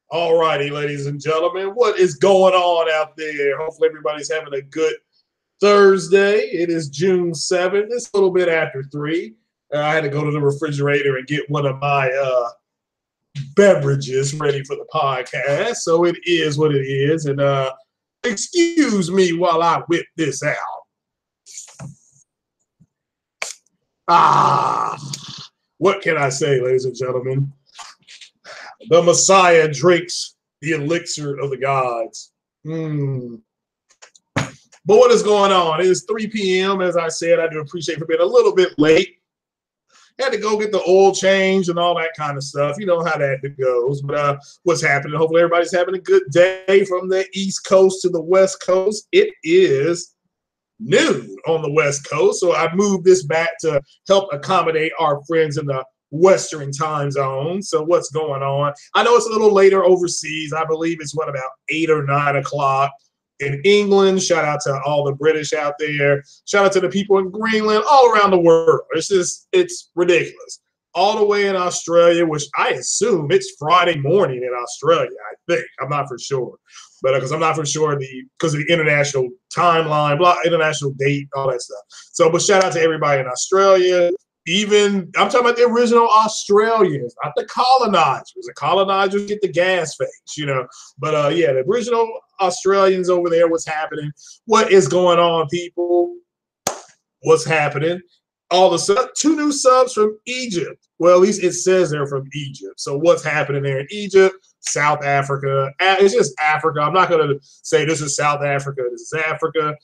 All righty, ladies and gentlemen, what is going on out there? Hopefully everybody's having a good Thursday. It is June 7th. It's a little bit after 3. I had to go to the refrigerator and get one of my beverages ready for the podcast. So it is what it is. And excuse me while I whip this out. What can I say, ladies and gentlemen? The Messiah drinks the elixir of the gods. But what is going on? It is 3 p.m. As I said, I do appreciate for being a little bit late. Had to go get the oil change and all that kind of stuff. You know how that goes. But what's happening? Hopefully everybody's having a good day from the East Coast to the West Coast. It is noon on the West Coast. So I moved this back to help accommodate our friends in the Western time zone. So what's going on? I know it's a little later overseas. I believe it's about 8 or 9 o'clock in England. Shout out to all the British out there. Shout out to the people in Greenland, all around the world. It's ridiculous. All the way in Australia, which I assume it's Friday morning in Australia, I think. I'm not for sure. But because I'm not for sure because of the international timeline, international date, all that stuff. So, but shout out to everybody in Australia. Even, I'm talking about the original Australians, not the colonizers. The colonizers get the gas face, you know. But yeah, the original Australians over there, what's happening? What is going on, people? What's happening? All of a sudden, 2 new subs from Egypt. Well, at least it says they're from Egypt. So what's happening there in Egypt? South Africa. It's just Africa. I'm not going to say this is South Africa. This is Africa.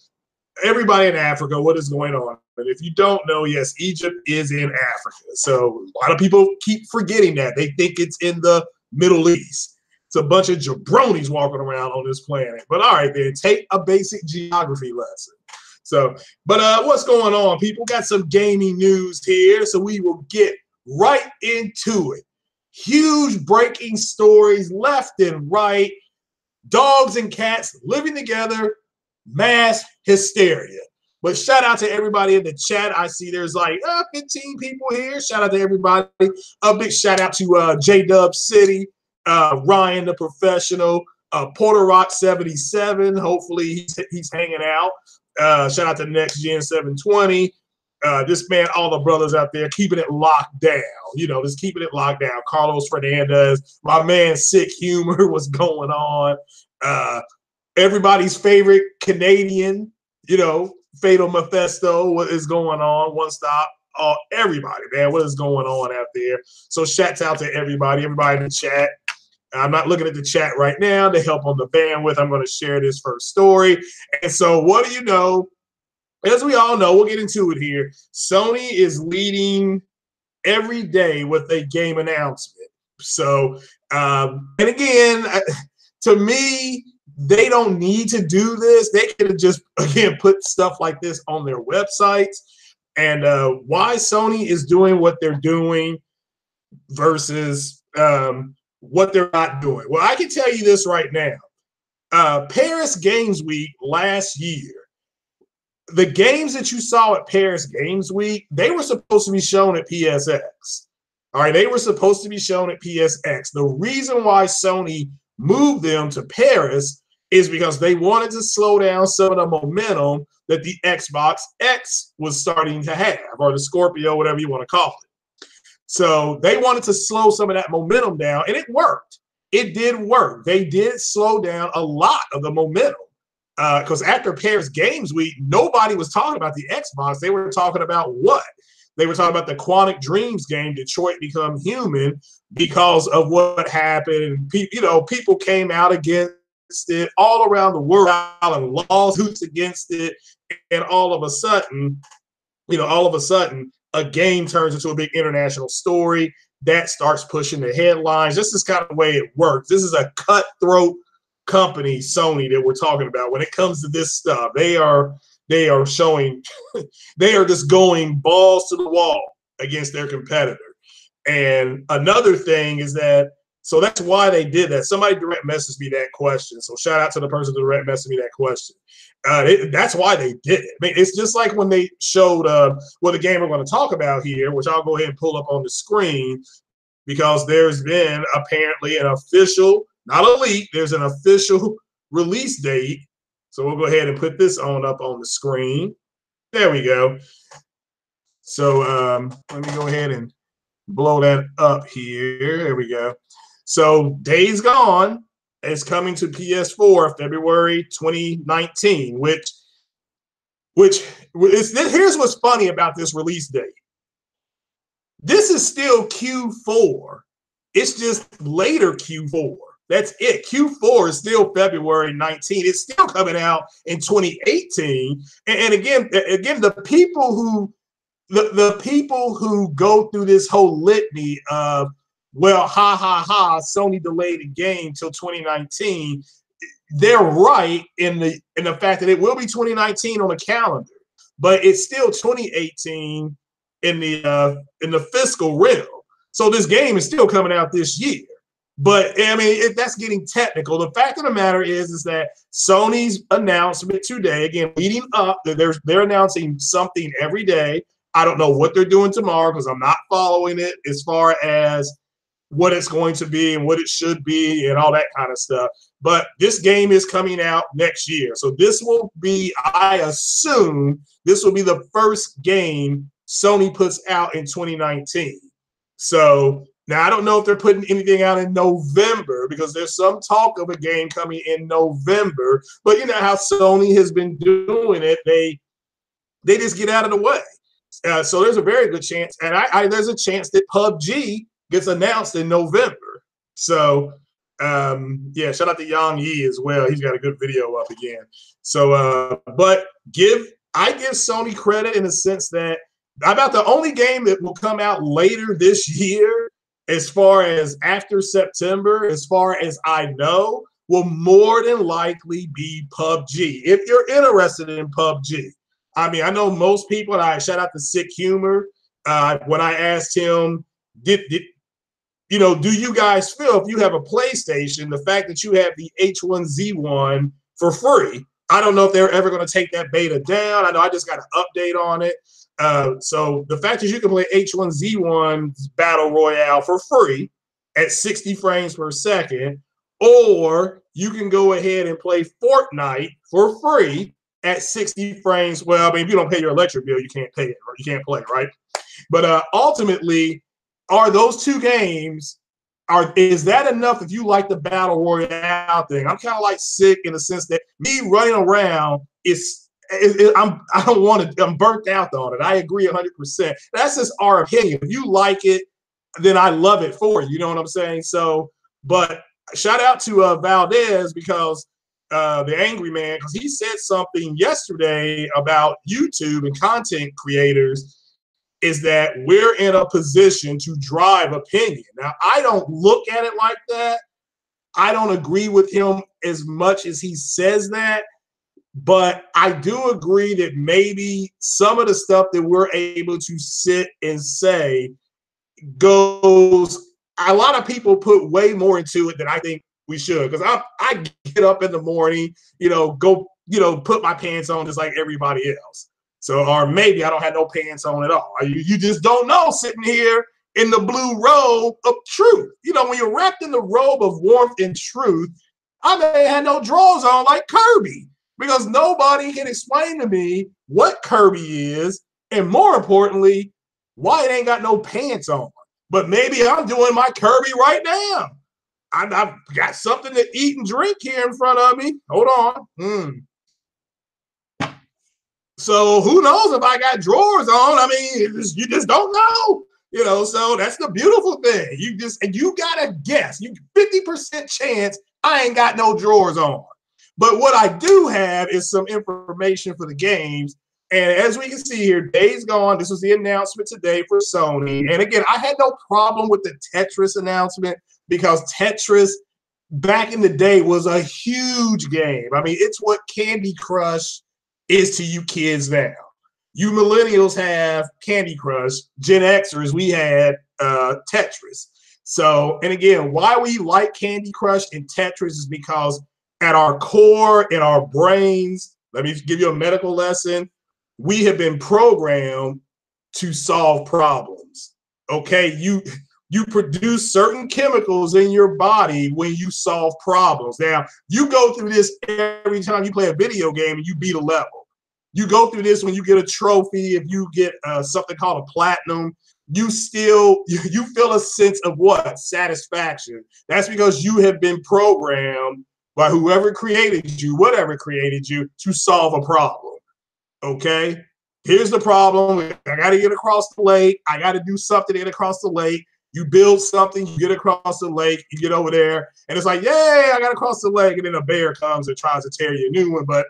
Everybody in Africa, what is going on? And if you don't know, yes, Egypt is in Africa. So a lot of people keep forgetting that. They think it's in the Middle East. It's a bunch of jabronis walking around on this planet. But all right, then, take a basic geography lesson. So, but what's going on, people? Got some gaming news here, so we will get right into it. Huge breaking stories left and right. Dogs and cats living together. Mass hysteria. But shout out to everybody in the chat. I see there's like 15 people here. Shout out to everybody. A big shout out to J-Dub City, Ryan the Professional, Porter Rock 77. Hopefully he's hanging out. Shout out to Next Gen 720. This man, all the brothers out there keeping it locked down. You know, just keeping it locked down. Carlos Fernandez, my man Sick Humor, what's going on? Everybody's favorite Canadian, you know, Fatal Mephisto, what is going on? One Stop, everybody, man, what is going on out there? So shouts out to everybody in the chat. I'm not looking at the chat right now to help on the bandwidth. I'm going to share this first story. And so what do you know? As we all know, we'll get into it here. Sony is leading every day with a game announcement. So, and again, to me, they don't need to do this. They could have just, again, put stuff like this on their websites. And why Sony is doing what they're doing versus what they're not doing. Well, I can tell you this right now. Paris Games Week last year, the games that you saw at Paris Games Week, they were supposed to be shown at PSX. All right, they were supposed to be shown at PSX. The reason why Sony moved them to Paris is because they wanted to slow down some of the momentum that the Xbox X was starting to have, or the Scorpio, whatever you want to call it. So they wanted to slow some of that momentum down, and it worked. It did work. They did slow down a lot of the momentum. Because after Paris Games Week, nobody was talking about the Xbox. They were talking about what? They were talking about the Quantic Dreams game, Detroit Become Human, because of what happened. People came out against it all around the world and lawsuits against it. And all of a sudden, a game turns into a big international story that starts pushing the headlines. This is kind of the way it works. This is a cutthroat company, Sony, that we're talking about. When it comes to this stuff, they are showing, they are just going balls to the wall against their competitor. And another thing is that So that's why they did that. Somebody direct messaged me that question. So shout out to the person who direct messaged me that question. That's why they did it. I mean, it's just like when they showed the game we're going to talk about here, which I'll go ahead and pull up on the screen, because there's been apparently an official, not a leak, there's an official release date. So we'll go ahead and put this up on the screen. There we go. So let me go ahead and blow that up here. There we go. So Days Gone is coming to PS4 February 2019, which is, here's what's funny about this release date. This is still Q4. It's just later Q4. That's it. Q4 is still February 19. It's still coming out in 2018. And again, the people who go through this whole litany of, well, Sony delayed the game till 2019. They're right in the fact that it will be 2019 on the calendar, but it's still 2018 in the fiscal realm. So this game is still coming out this year. But I mean, that's getting technical. The fact of the matter is that Sony's announcement today, again, leading up, they're announcing something every day. I don't know what they're doing tomorrow because I'm not following it as far as what it's going to be and what it should be and all that kind of stuff. But this game is coming out next year. So this will be, I assume, this will be the first game Sony puts out in 2019. So now I don't know if they're putting anything out in November because there's some talk of a game coming in November. But you know how Sony has been doing it. They just get out of the way. So there's a very good chance. And there's a chance that PUBG gets announced in November. So, yeah, shout out to Yang Yi as well. He's got a good video up again. So, but I give Sony credit in the sense that about the only game that will come out later this year, as far as after September, as far as I know, will more than likely be PUBG. If you're interested in PUBG. I mean, I know most people, and I shout out to Sick Humor, when I asked him, do you guys feel if you have a PlayStation, the fact that you have the H1Z1 for free, I don't know if they're ever going to take that beta down. I know I just got an update on it. So the fact that you can play H1Z1's Battle Royale for free at 60 frames per second, or you can go ahead and play Fortnite for free at 60 frames. Well, I mean, if you don't pay your electric bill, you can't pay it, or you can't play, right? But ultimately, are those two games, is that enough if you like the Battle Royale thing? I'm kind of like Sick in the sense that me running around I'm burnt out on it. I agree 100%. That's just our opinion. If you like it, then I love it for you. You know what I'm saying? So, but shout out to Valdez because the angry man, because he said something yesterday about YouTube and content creators is that we're in a position to drive opinion. Now, I don't look at it like that. I don't agree with him as much as he says that. But I do agree that maybe some of the stuff that we're able to sit and say goes, a lot of people put way more into it than I think we should. Because I get up in the morning, put my pants on just like everybody else. So, or maybe I don't have no pants on at all. You just don't know sitting here in the blue robe of truth. When you're wrapped in the robe of warmth and truth, I may have no drawers on like Kirby. Because nobody can explain to me what Kirby is, and more importantly, why it ain't got no pants on. But maybe I'm doing my Kirby right now. I've got something to eat and drink here in front of me. Hold on. So who knows if I got drawers on? I mean, you just don't know. So that's the beautiful thing. You gotta guess. 50% chance I ain't got no drawers on. But what I do have is some information for the games. And as we can see here, Days Gone, this was the announcement today for Sony. And again, I had no problem with the Tetris announcement because Tetris back in the day was a huge game. I mean, it's what Candy Crush is to you kids now. You millennials have Candy Crush. Gen Xers, we had Tetris. So, and again, why we like Candy Crush and Tetris is because at our core, in our brains, let me give you a medical lesson. We have been programmed to solve problems. Okay, you produce certain chemicals in your body when you solve problems. Now, you go through this every time you play a video game and you beat a level. You go through this when you get a trophy, if you get something called a platinum. You feel a sense of what? Satisfaction. That's because you have been programmed by whoever created you, whatever created you, to solve a problem. Okay? Here's the problem. I got to get across the lake. I got to do something to get across the lake. You build something, you get across the lake, you get over there, and it's like, yay, I got to cross the lake, and then a bear comes and tries to tear you a new one, but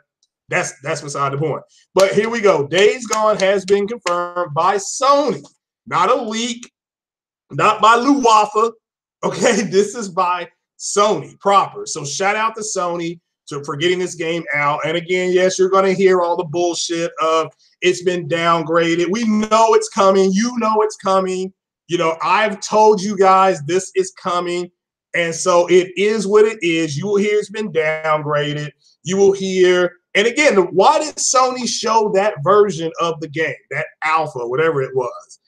that's beside the point. But here we go. Days Gone has been confirmed by Sony. Not a leak, not by Luwafa. Okay, this is by Sony proper. So shout out to Sony for getting this game out. And again, yes, you're going to hear all the bullshit of it's been downgraded. We know it's coming. You know it's coming. You know, I've told you guys this is coming. And so it is what it is. You will hear it's been downgraded. You will hear, and again, why did Sony show that version of the game, that alpha, whatever it was?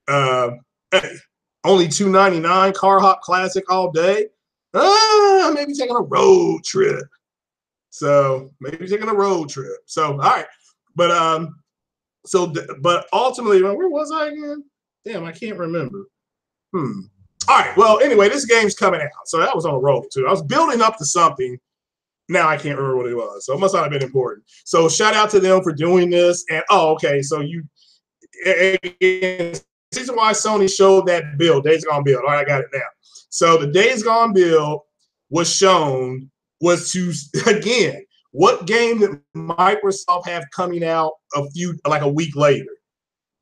Hey, only $2.99 Car Hop Classic all day. Maybe taking a road trip. So maybe taking a road trip. So all right, but but ultimately, where was I again? Damn, I can't remember. All right. Well, anyway, this game's coming out. So that was on a roll too. I was building up to something. Now I can't remember what it was. So it must not have been important. So shout out to them for doing this. And okay, so you again, the reason why Sony showed that build, Days Gone build. All right, I got it now. So the Days Gone build was shown was to, again, what game did Microsoft have coming out like a week later?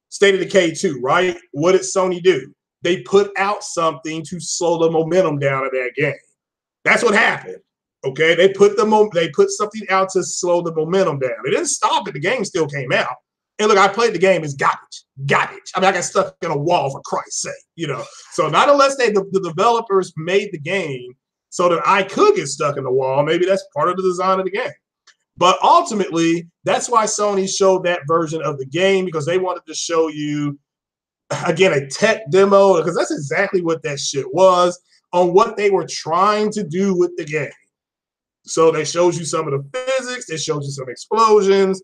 State of Decay 2, right? What did Sony do? They put out something to slow the momentum down of that game. That's what happened. Okay, they put something out to slow the momentum down. They didn't stop it. The game still came out. And look, I played the game. It's garbage. I mean, I got stuck in a wall for Christ's sake, you know. So not unless the developers made the game so that I could get stuck in the wall. Maybe that's part of the design of the game. But ultimately, that's why Sony showed that version of the game, because they wanted to show you, again, a tech demo, because that's exactly what that shit was, on what they were trying to do with the game. So they showed you some of the physics. They showed you some explosions.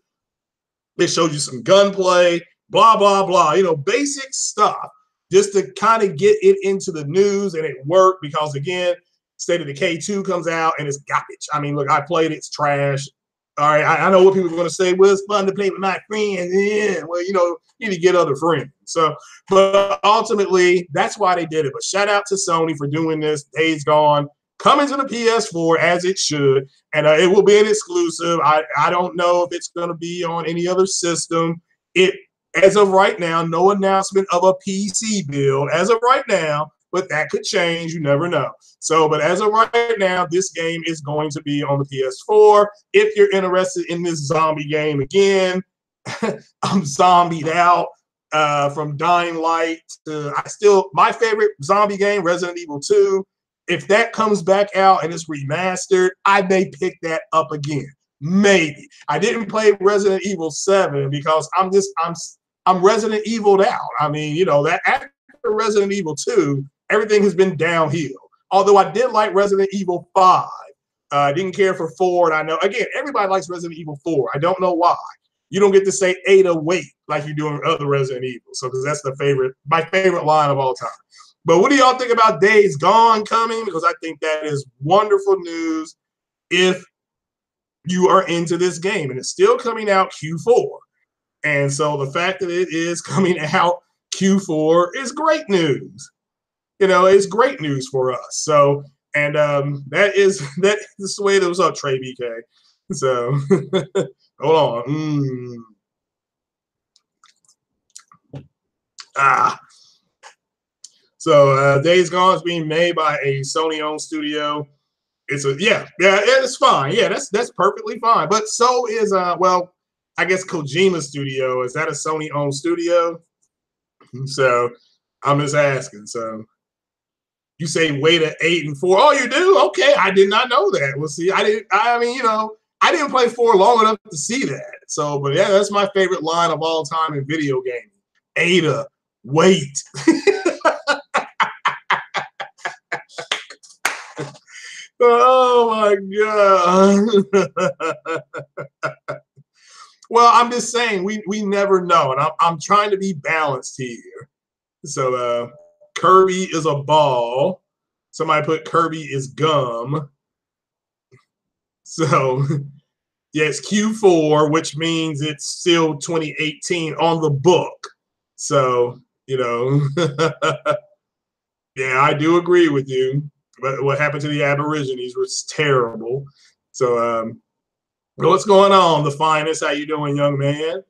They showed you some gunplay, blah, blah, blah. You know, basic stuff just to kind of get it into the news. And it worked because, again, State of Decay 2 comes out and it's garbage. I mean, look, I played it. It's trash. All right, I know what people are going to say. Well, it's fun to play with my friends. Yeah, well, you know, you need to get other friends. So, but ultimately, that's why they did it. But shout out to Sony for doing this. Days Gone, coming to the PS4 as it should, and it will be an exclusive. I don't know if it's going to be on any other system. As of right now, no announcement of a PC build as of right now, but that could change. You never know. So, but as of right now, this game is going to be on the PS4. If you're interested in this zombie game, again, I'm zombied out from Dying Light to my favorite zombie game, Resident Evil 2. If that comes back out and it's remastered, I may pick that up again. Maybe. I didn't play Resident Evil 7 because I'm Resident Evil'd out. I mean, you know, that after Resident Evil 2, everything has been downhill. Although I did like Resident Evil 5. I didn't care for 4. And I know, again, everybody likes Resident Evil 4. I don't know why. You don't get to say Ada wait like you do in other Resident Evil. So, because that's my favorite line of all time. But what do y'all think about Days Gone coming? Because I think that is wonderful news if you are into this game. And it's still coming out Q4. And so the fact that it is coming out Q4 is great news. You know, it's great news for us. So, and that is the way that was up, Trey BK. So, hold on. So, Days Gone is being made by a Sony-owned studio. It's fine. Yeah, that's perfectly fine. But so is well, I guess Kojima Studio. Is that a Sony-owned studio? So, I'm just asking. So. You say wait at 8 and 4. Oh, you do? Okay, I did not know that. Well, see, I didn't. I mean, you know, I didn't play 4 long enough to see that. So, but yeah, that's my favorite line of all time in video gaming. Ada, wait. Oh my god. Well, I'm just saying we never know, and I'm trying to be balanced here. So Kirby is a ball. Somebody put Kirby is gum. So yes, Q4, which means it's still 2018 on the book. So, you know, yeah, I do agree with you. But what happened to the Aborigines was terrible. So what's going on, the finest? How you doing, young man?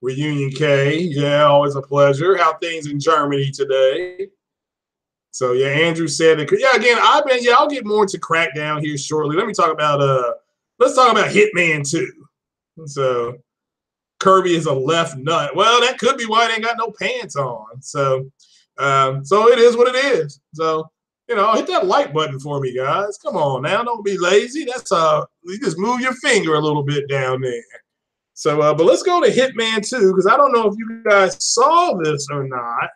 Reunion K, yeah, always a pleasure. How things in Germany today? So yeah, Andrew said that. Yeah, again, I'll get more into Crackdown here shortly. Let's talk about Hitman 2. So Kirby is a left nut. Well, that could be why they ain't got no pants on. So it is what it is. So, you know, hit that like button for me, guys. Come on now, don't be lazy. That's you just move your finger a little bit down there. So, but let's go to Hitman 2, because I don't know if you guys saw this or not.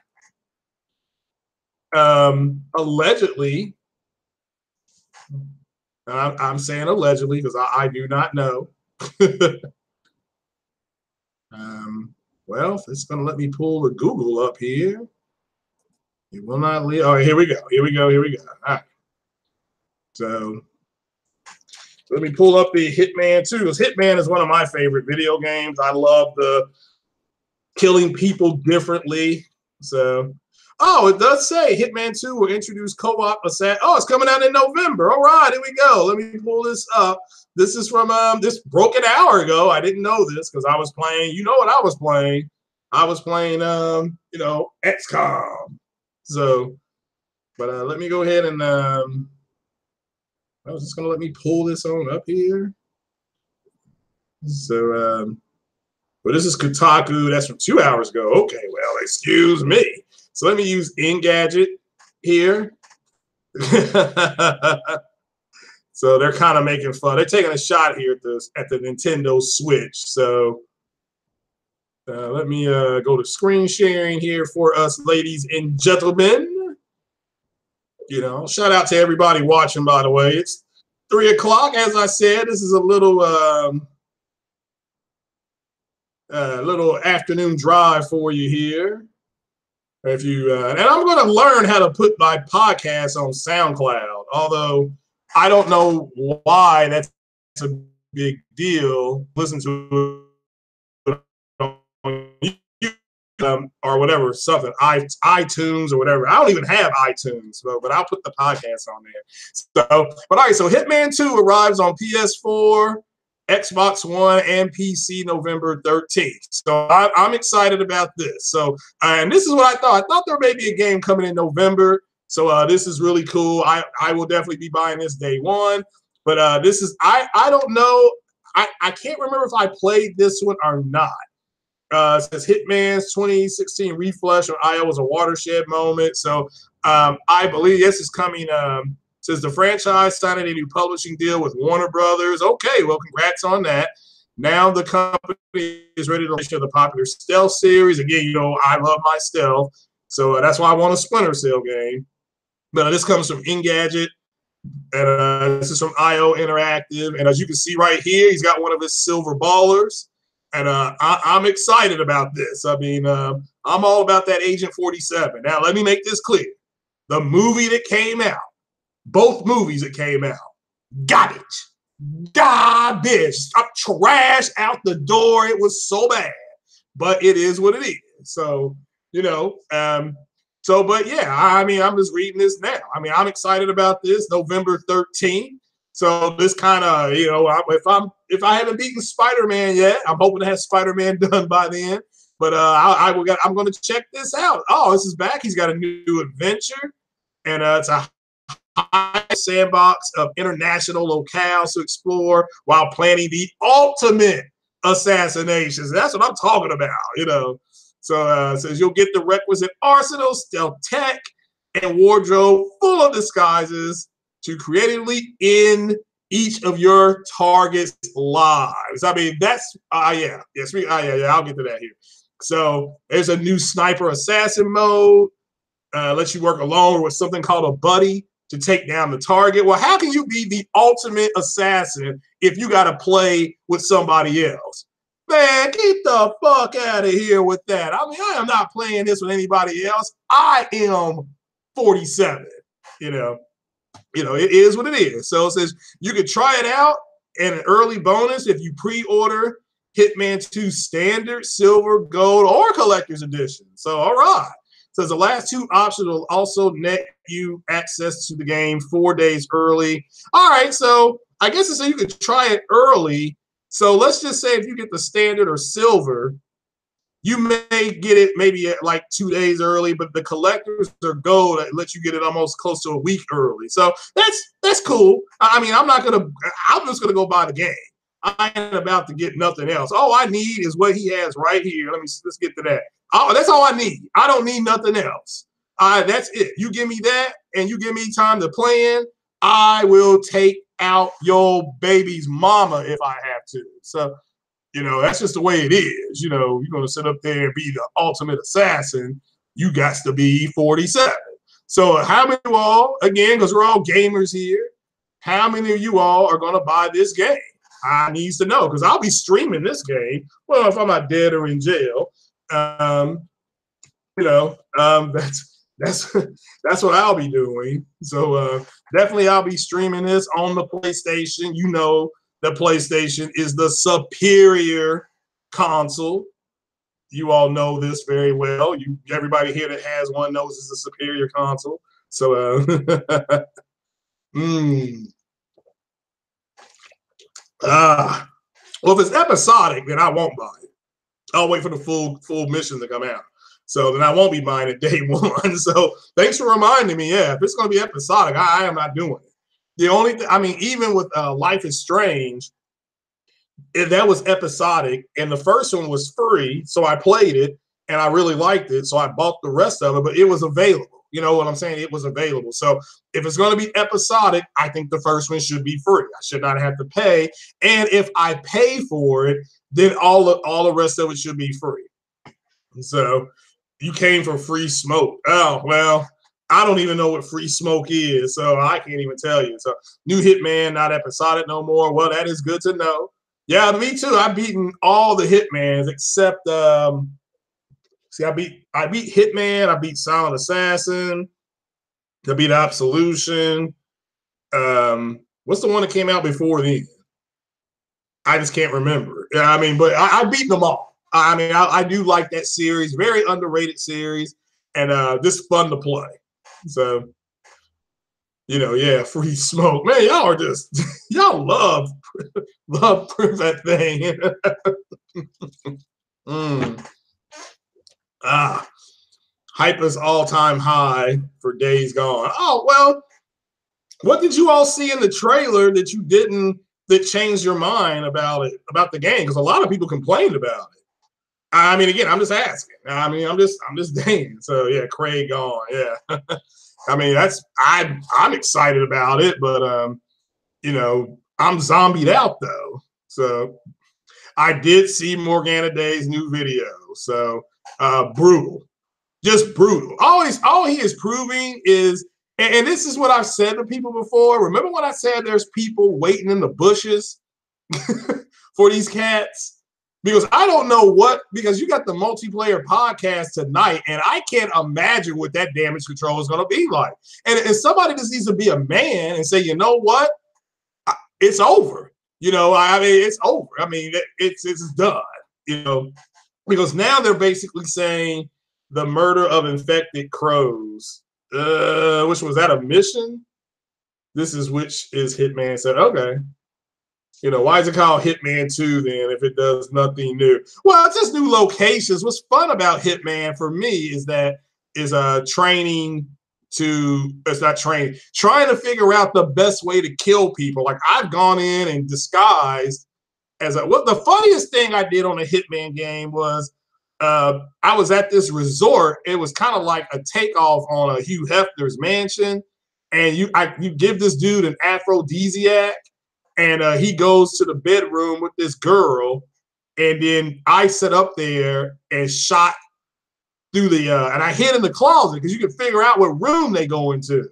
Allegedly, I'm saying allegedly because I do not know. Well, it's going to let me pull the Google up here. It will not leave. Oh, here we go. All right. So let me pull up the Hitman 2. Because Hitman is one of my favorite video games. I love the killing people differently. So, oh, it does say Hitman 2 will introduce co-op assassin. Oh, it's coming out in November. All right, here we go. Let me pull this up. This is from this broke an hour ago. I didn't know this because I was playing. You know what I was playing? I was playing, you know, XCOM. So, but let me go ahead and I was just gonna let me pull this on up here. So, but this is Kotaku. That's from 2 hours ago. Okay, well, excuse me. So let me use Engadget here. So they're kind of making fun. They're taking a shot here at the Nintendo Switch. So let me go to screen sharing here for us, ladies and gentlemen. You know, shout out to everybody watching, by the way. It's 3 o'clock, as I said. This is a little afternoon drive for you here. If you and I'm going to learn how to put my podcast on SoundCloud, although I don't know why that's a big deal. Listen to it on YouTube, or whatever, something, iTunes or whatever. I don't even have iTunes, but I'll put the podcast on there. So, but all right, so Hitman 2 arrives on PS4, Xbox One, and PC November 13th. So I'm excited about this. So, and this is what I thought. I thought there may be a game coming in November. So this is really cool. I will definitely be buying this day one. But this is, I don't know. I can't remember if I played this one or not. It says Hitman's 2016 refresh on IO was a watershed moment. So I believe this is coming. Says the franchise signed a new publishing deal with Warner Brothers. Okay, well, congrats on that. Now the company is ready to show the popular Stealth series. Again, you know, I love my Stealth. So that's why I want a Splinter Cell game. But this comes from Engadget. And this is from IO Interactive. And as you can see right here, he's got one of his silver ballers. And I'm excited about this. I mean, I'm all about that Agent 47. Now, let me make this clear. The movie that came out, both movies that came out, garbage. Garbage. Trash out the door. It was so bad. But it is what it is. So, you know, but yeah, I mean, I'm just reading this now. I mean, I'm excited about this, November 13th. So this kind of, you know, if I haven't beaten Spider-Man yet, I'm hoping to have Spider-Man done by then. But I'm going to check this out. Oh, this is back. He's got a new adventure, and it's a high sandbox of international locales to explore while planning the ultimate assassinations. That's what I'm talking about, you know. So it says you'll get the requisite arsenal, stealth tech, and wardrobe full of disguises to creatively end each of your target's lives. I mean, that's yeah, I'll get to that here. So there's a new sniper assassin mode. Lets you work alone with something called a buddy to take down the target. Well, how can you be the ultimate assassin if you got to play with somebody else? Man, get the fuck out of here with that. I mean, I am not playing this with anybody else. I am 47. You know, it is what it is. So it says you can try it out, and an early bonus if you pre-order Hitman 2 Standard, Silver, Gold, or Collector's Edition. So, all right. Says the last two options will also net you access to the game 4 days early. All right, so I guess it's so you could try it early. So let's just say if you get the Standard or Silver, you may get it maybe at like 2 days early, but the Collectors or Gold lets you get it almost close to a week early. So that's cool. I mean, I'm just gonna go buy the game. I ain't about to get nothing else. All I need is what he has right here. Let's get to that. That's all I need. I don't need nothing else. That's it. You give me that and you give me time to plan, I will take out your baby's mama if I have to. So, that's just the way it is. You're going to sit up there and be the ultimate assassin. You got to be 47. So how many of you all, again, because we're all gamers here, how many of you all are going to buy this game? I needs to know because I'll be streaming this game. Well, if I'm not dead or in jail. That's what I'll be doing. So definitely I'll be streaming this on the PlayStation. The PlayStation is the superior console. You all know this very well. Everybody here that has one knows it's a superior console. So well, if it's episodic, then I won't buy it. I'll wait for the full mission to come out. So then I won't be buying it day one. So thanks for reminding me. Yeah, if it's going to be episodic, I am not doing it. The only thing, even with Life is Strange, that was episodic, and the first one was free, so I played it, and I really liked it, so I bought the rest of it, but it was available. You know what I'm saying? It was available. So if it's going to be episodic, I think the first one should be free. I should not have to pay. And if I pay for it, then all the rest of it should be free. So you came for free smoke. Oh, well, I don't even know what free smoke is, so I can't even tell you. So new Hitman, not episodic no more. Well, that is good to know. Yeah, me too. I've beaten all the Hitmans except I beat Hitman, I beat Silent Assassin, I beat Absolution. What's the one that came out before then? I just can't remember. Yeah, but I beat them all. I do like that series, very underrated series, and just fun to play. So, yeah, free smoke. Man, y'all are just y'all love that thing. Hype is all-time high for Days Gone. Oh, well, what did you all see in the trailer that changed your mind about the game? Because a lot of people complained about it. Again, I'm just asking. I'm just saying. So yeah, Craig gone. Yeah. I'm excited about it, but I'm zombied out though. So I did see Morgana Day's new video. So brutal. Just brutal. All he is proving is, and this is what I've said to people before. Remember when I said there's people waiting in the bushes for these cats? Because I don't know because you got the multiplayer podcast tonight, and I can't imagine what that damage control is going to be like. And somebody just needs to be a man and say, you know what? It's over. It's over. It's done, because now they're basically saying the murder of infected crows. Which was that a mission? Which is Hitman said, okay. Why is it called Hitman 2 then if it does nothing new? Well, it's just new locations. What's fun about Hitman for me is trying to figure out the best way to kill people. Like I've gone in and disguised the funniest thing I did on a Hitman game was I was at this resort. It was kind of like a takeoff on a Hugh Hefner's mansion, and you give this dude an aphrodisiac, and he goes to the bedroom with this girl, and then I sit up there and shot through the and I hid in the closet because you can figure out what room they go into,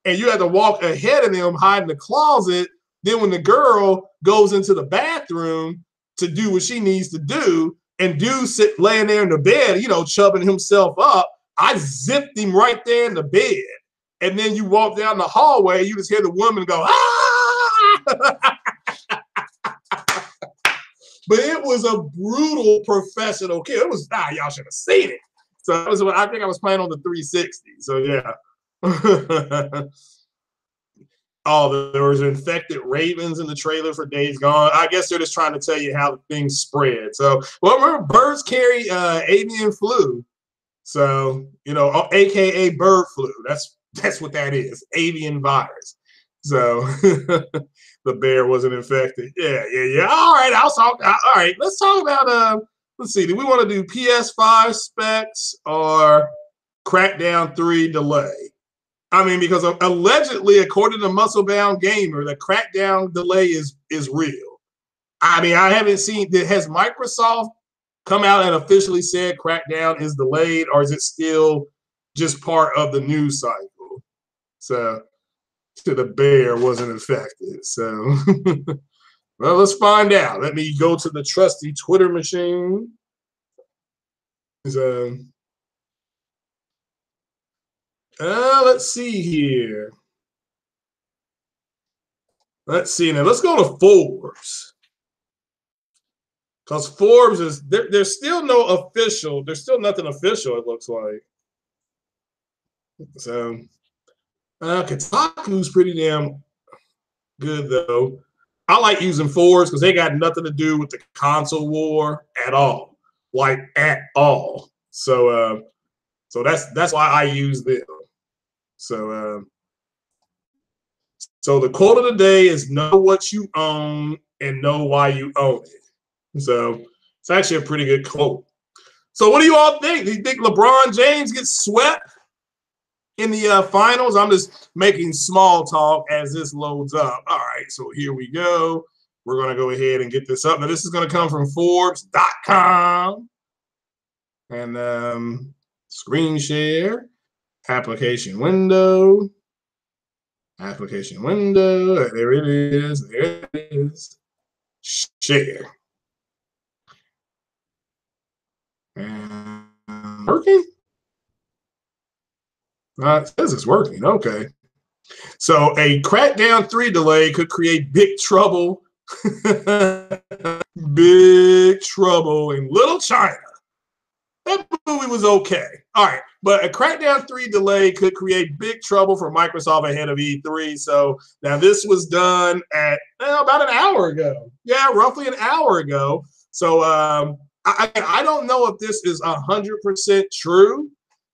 and you had to walk ahead of them, hide in the closet. Then when the girl goes into the bathroom to do what she needs to do, and dude laying there in the bed, you know, chubbing himself up, I zipped him right there in the bed. And then you walk down the hallway, you just hear the woman go, ah! But it was a brutal professional kill. It was, y'all should have seen it. So that was what I think I was playing on the 360. So yeah. Oh, there was infected ravens in the trailer for Days Gone. I guess they're just trying to tell you how things spread. So, well, remember, birds carry avian flu. So, you know, AKA bird flu. That's what that is, avian virus. So the bear wasn't infected. Yeah. All right, all right, let's talk about, let's see, do we want to do PS5 specs or Crackdown 3 delay? I mean, because allegedly, according to Muscle Bound Gamer, the Crackdown delay is real. I mean, I haven't seen, has Microsoft come out and officially said Crackdown is delayed, or is it still just part of the news cycle? So, the bear wasn't infected. So, well, let's find out. Let me go to the trusty Twitter machine. So, let's see here. Let's see now. Let's go to Forbes. Because Forbes is there's still no official, there's still nothing official, it looks like. So Kotaku's pretty damn good though. I like using Forbes because they got nothing to do with the console war at all. Like at all. So so that's why I use them. So so the quote of the day is know what you own and know why you own it. So it's actually a pretty good quote. So what do you all think? Do you think LeBron James gets swept in the finals? I'm just making small talk as this loads up. All right, so here we go. We're going to go ahead and get this up. Now, this is going to come from Forbes.com. And screen share, application window. Application window. There it is. There it is. Share. And working? It says it's working. Okay. So a Crackdown 3 delay could create big trouble. Big trouble in Little China. That movie was okay. All right. But a Crackdown 3 delay could create big trouble for Microsoft ahead of E3. So now this was done at about an hour ago. Yeah, roughly an hour ago. So I don't know if this is 100% true.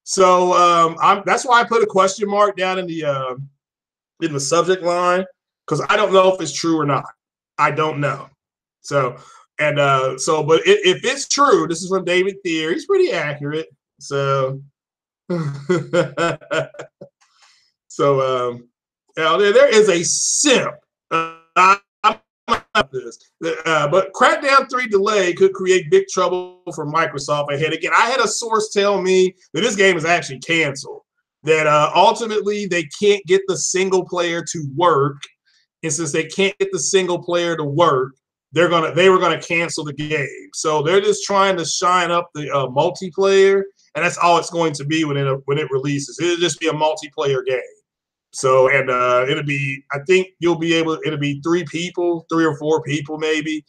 So that's why I put a question mark down in the subject line, because I don't know if it's true or not. I don't know. So but if it's true, this is from David Thier. He's pretty accurate. So so there is a simp. This. But Crackdown 3 delay could create big trouble for Microsoft ahead. Again, I had a source tell me that this game is actually canceled. That ultimately they can't get the single player to work, and since they can't get the single player to work, they were gonna cancel the game. So they're just trying to shine up the multiplayer, and that's all it's going to be when it releases. It'll just be a multiplayer game. So, and it'll be, I think it'll be 3 or 4 people maybe.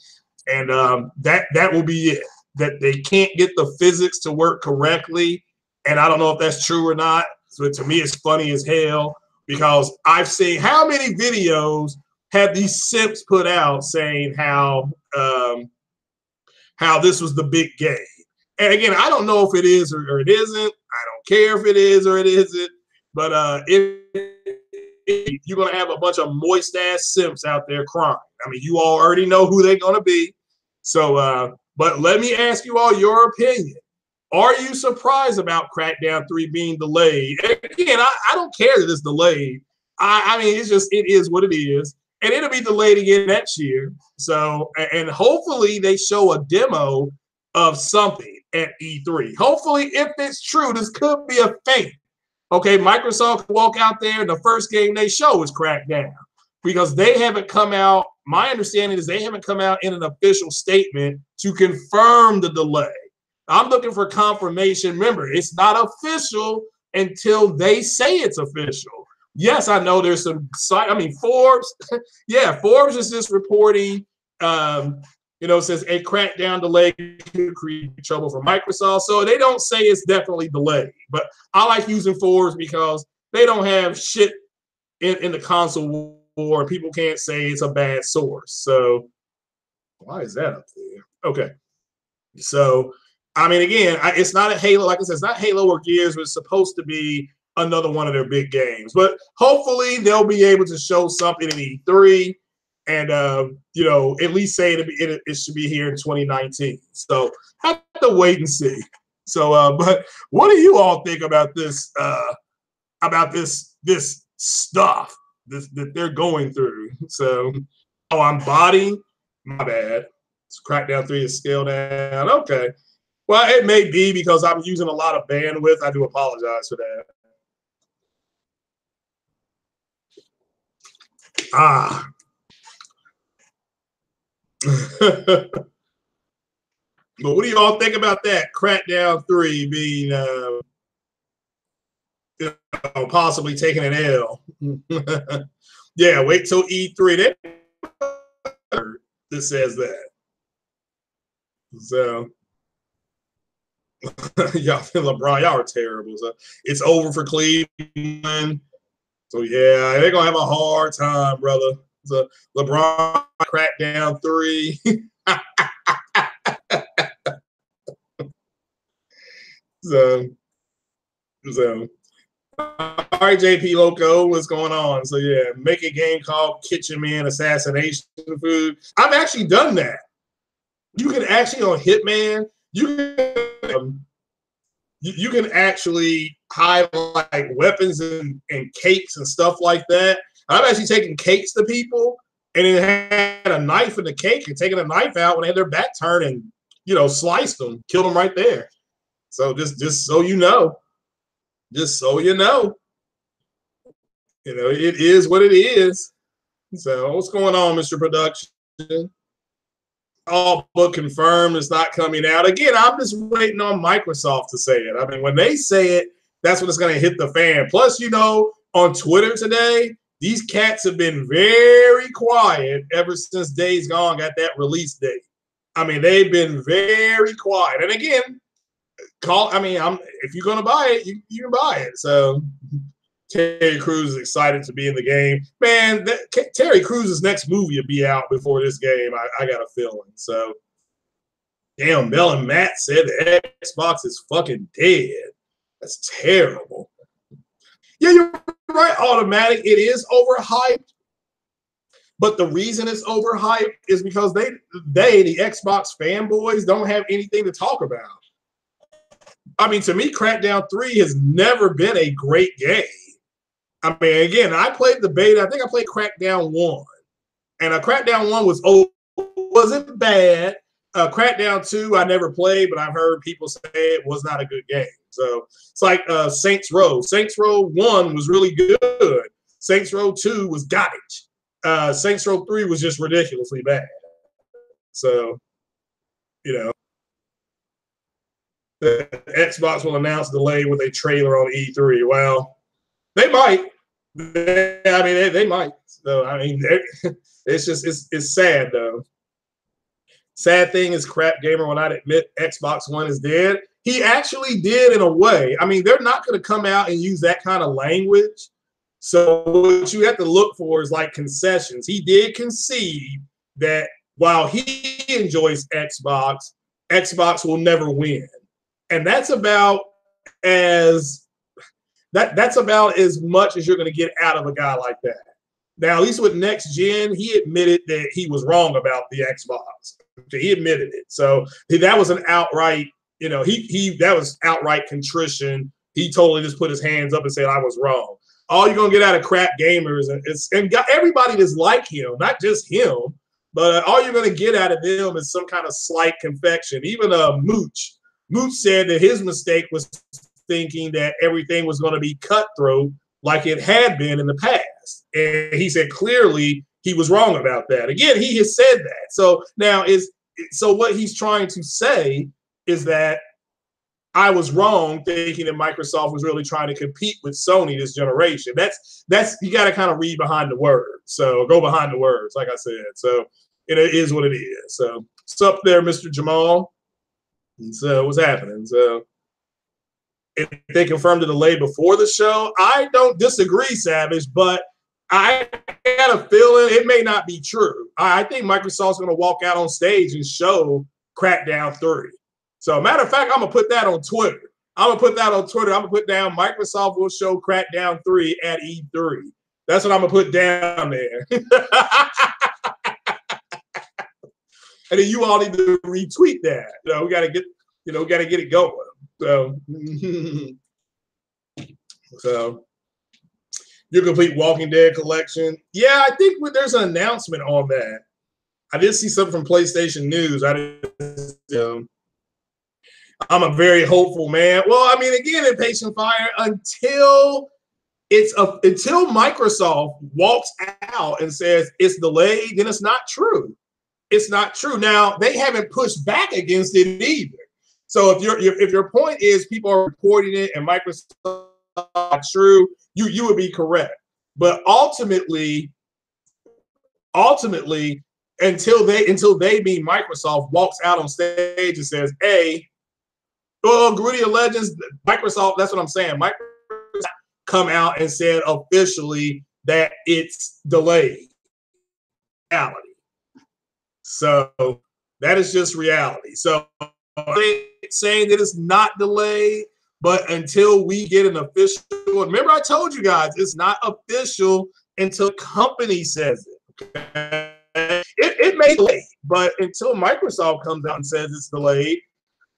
And that will be it. That they can't get the physics to work correctly. And I don't know if that's true or not. So to me, it's funny as hell, because I've seen how many videos have these simps put out saying how this was the big game. And again, I don't know if it is or it isn't. I don't care if it is or it isn't. But if you're going to have a bunch of moist-ass simps out there crying. I mean, you all already know who they're going to be. So, but let me ask you all your opinion. Are you surprised about Crackdown 3 being delayed? And again, I don't care that it's delayed. I mean, it is what it is. And it'll be delayed again next year. So, and hopefully they show a demo of something at E3. Hopefully, if it's true, this could be a fake. Okay, Microsoft can walk out there and the first game they show is Crackdown because they haven't come out. My understanding is they haven't come out in an official statement to confirm the delay. I'm looking for confirmation. Remember, it's not official until they say it's official. Yes, I know there's some site. I mean, Forbes. Yeah, Forbes is just reporting. Says a Crackdown delay could create trouble for Microsoft. So they don't say it's definitely delayed. But I like using Forbes because they don't have shit in the console war, and people can't say it's a bad source. So why is that up there? Okay. So I mean, again, it's not a Halo. Like I said, it's not Halo or Gears, but it's supposed to be another one of their big games. But hopefully they'll be able to show something in E3 and, at least say it should be here in 2019. So I have to wait and see. So, but what do you all think about this stuff that they're going through? So, I'm body. My bad. Crackdown 3 is scaled down. Okay. Well, it may be because I'm using a lot of bandwidth. I do apologize for that. But what do you all think about that? Crackdown 3 being possibly taking an L. Yeah, wait till E3. That says that. So y'all LeBron, y'all are terrible. So it's over for Cleveland. So yeah, they're gonna have a hard time, brother. So LeBron Crackdown 3. so all right, JP Loco, what's going on? So yeah, make a game called Kitchen Man Assassination Food. I've actually done that. You can actually on Hitman, you can actually highlight weapons and cakes and stuff like that. I've actually taken cakes to people and it had a knife in the cake and taken a knife out when they had their back turned and sliced them, killed them right there. So just so you know. Just so you know, it is what it is. So what's going on, Mr. Production? All but confirmed it's not coming out. Again, I'm just waiting on Microsoft to say it. I mean, when they say it, that's when it's going to hit the fan. Plus, on Twitter today, these cats have been very quiet ever since Days Gone got that release date. I mean, they've been very quiet. And again, if you're gonna buy it, you can buy it. So Terry Crews is excited to be in the game. Man, Terry Crews' next movie will be out before this game. I got a feeling. So damn, Mel and Matt said the Xbox is fucking dead. That's terrible. Yeah, you're right, Automatic. It is overhyped. But the reason it's overhyped is because the Xbox fanboys, don't have anything to talk about. I mean, to me, Crackdown 3 has never been a great game. I mean, again, I played the beta. I think I played Crackdown 1. And Crackdown 1 wasn't bad. Crackdown 2, I never played, but I've heard people say it was not a good game. So it's like Saints Row. Saints Row 1 was really good. Saints Row 2 was garbage. Saints Row 3 was just ridiculously bad. So, the Xbox will announce delay with a trailer on E3. Well, they might. They might. So, it's sad, though. Sad thing is Crap Gamer will not admit Xbox One is dead. He actually did in a way. I mean, they're not going to come out and use that kind of language. So what you have to look for is like concessions. He did concede that while he enjoys Xbox will never win. And that's about as much as you're going to get out of a guy like that. Now, at least with next gen, he admitted that he was wrong about the Xbox. He admitted it. So that was an outright, you know, he that was outright contrition. He totally just put his hands up and said, I was wrong. All you're gonna get out of Crack Gamers and got everybody that's like him, not just him, but all you're gonna get out of them is some kind of slight confection. Even Mooch said that his mistake was thinking that everything was going to be cutthroat like it had been in the past, and he said clearly he was wrong about that. Again, he has said that. So now so what he's trying to say is that I was wrong thinking that Microsoft was really trying to compete with Sony this generation. That's you got to kind of read behind the words. So go behind the words, like I said. So it is what it is. So what's up there, Mr. Jamal? And so what's happening? So if they confirmed the delay before the show, I don't disagree, Savage, but I got a feeling it may not be true. I think Microsoft's going to walk out on stage and show Crackdown 3. So, matter of fact, I'm going to put that on Twitter. I'm going to put down Microsoft will show Crackdown 3 at E3. That's what I'm going to put down there. And then you all need to retweet that. You know, we got to get it going. So your complete Walking Dead collection. Yeah, I think there's an announcement on that. I did see something from PlayStation News. I'm a very hopeful man. Well, I mean, again, in patient fire until Microsoft walks out and says it's delayed, then it's not true. It's not true. Now they haven't pushed back against it either. So if your point is people are reporting it and Microsoft not true, you would be correct. But ultimately, until they being Microsoft walks out on stage and says, "Hey, well, Guerrilla Legends, Microsoft." That's what I'm saying. Microsoft come out and said officially that it's delayed. Reality. So that is just reality. So saying that it's not delayed, but until we get an official, remember I told you guys it's not official until the company says it. Okay? It may be delayed, but until Microsoft comes out and says it's delayed,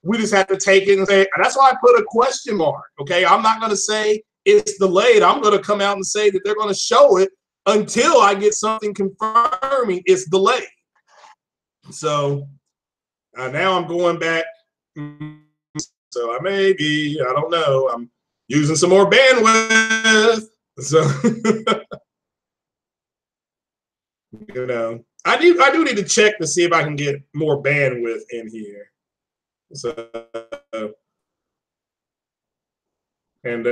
we just have to take it and say, and that's why I put a question mark. Okay, I'm not going to say it's delayed. I'm going to come out and say that they're going to show it until I get something confirming it's delayed. So now I'm going back. So I don't know. I'm using some more bandwidth. So you know, I do need to check to see if I can get more bandwidth in here. So and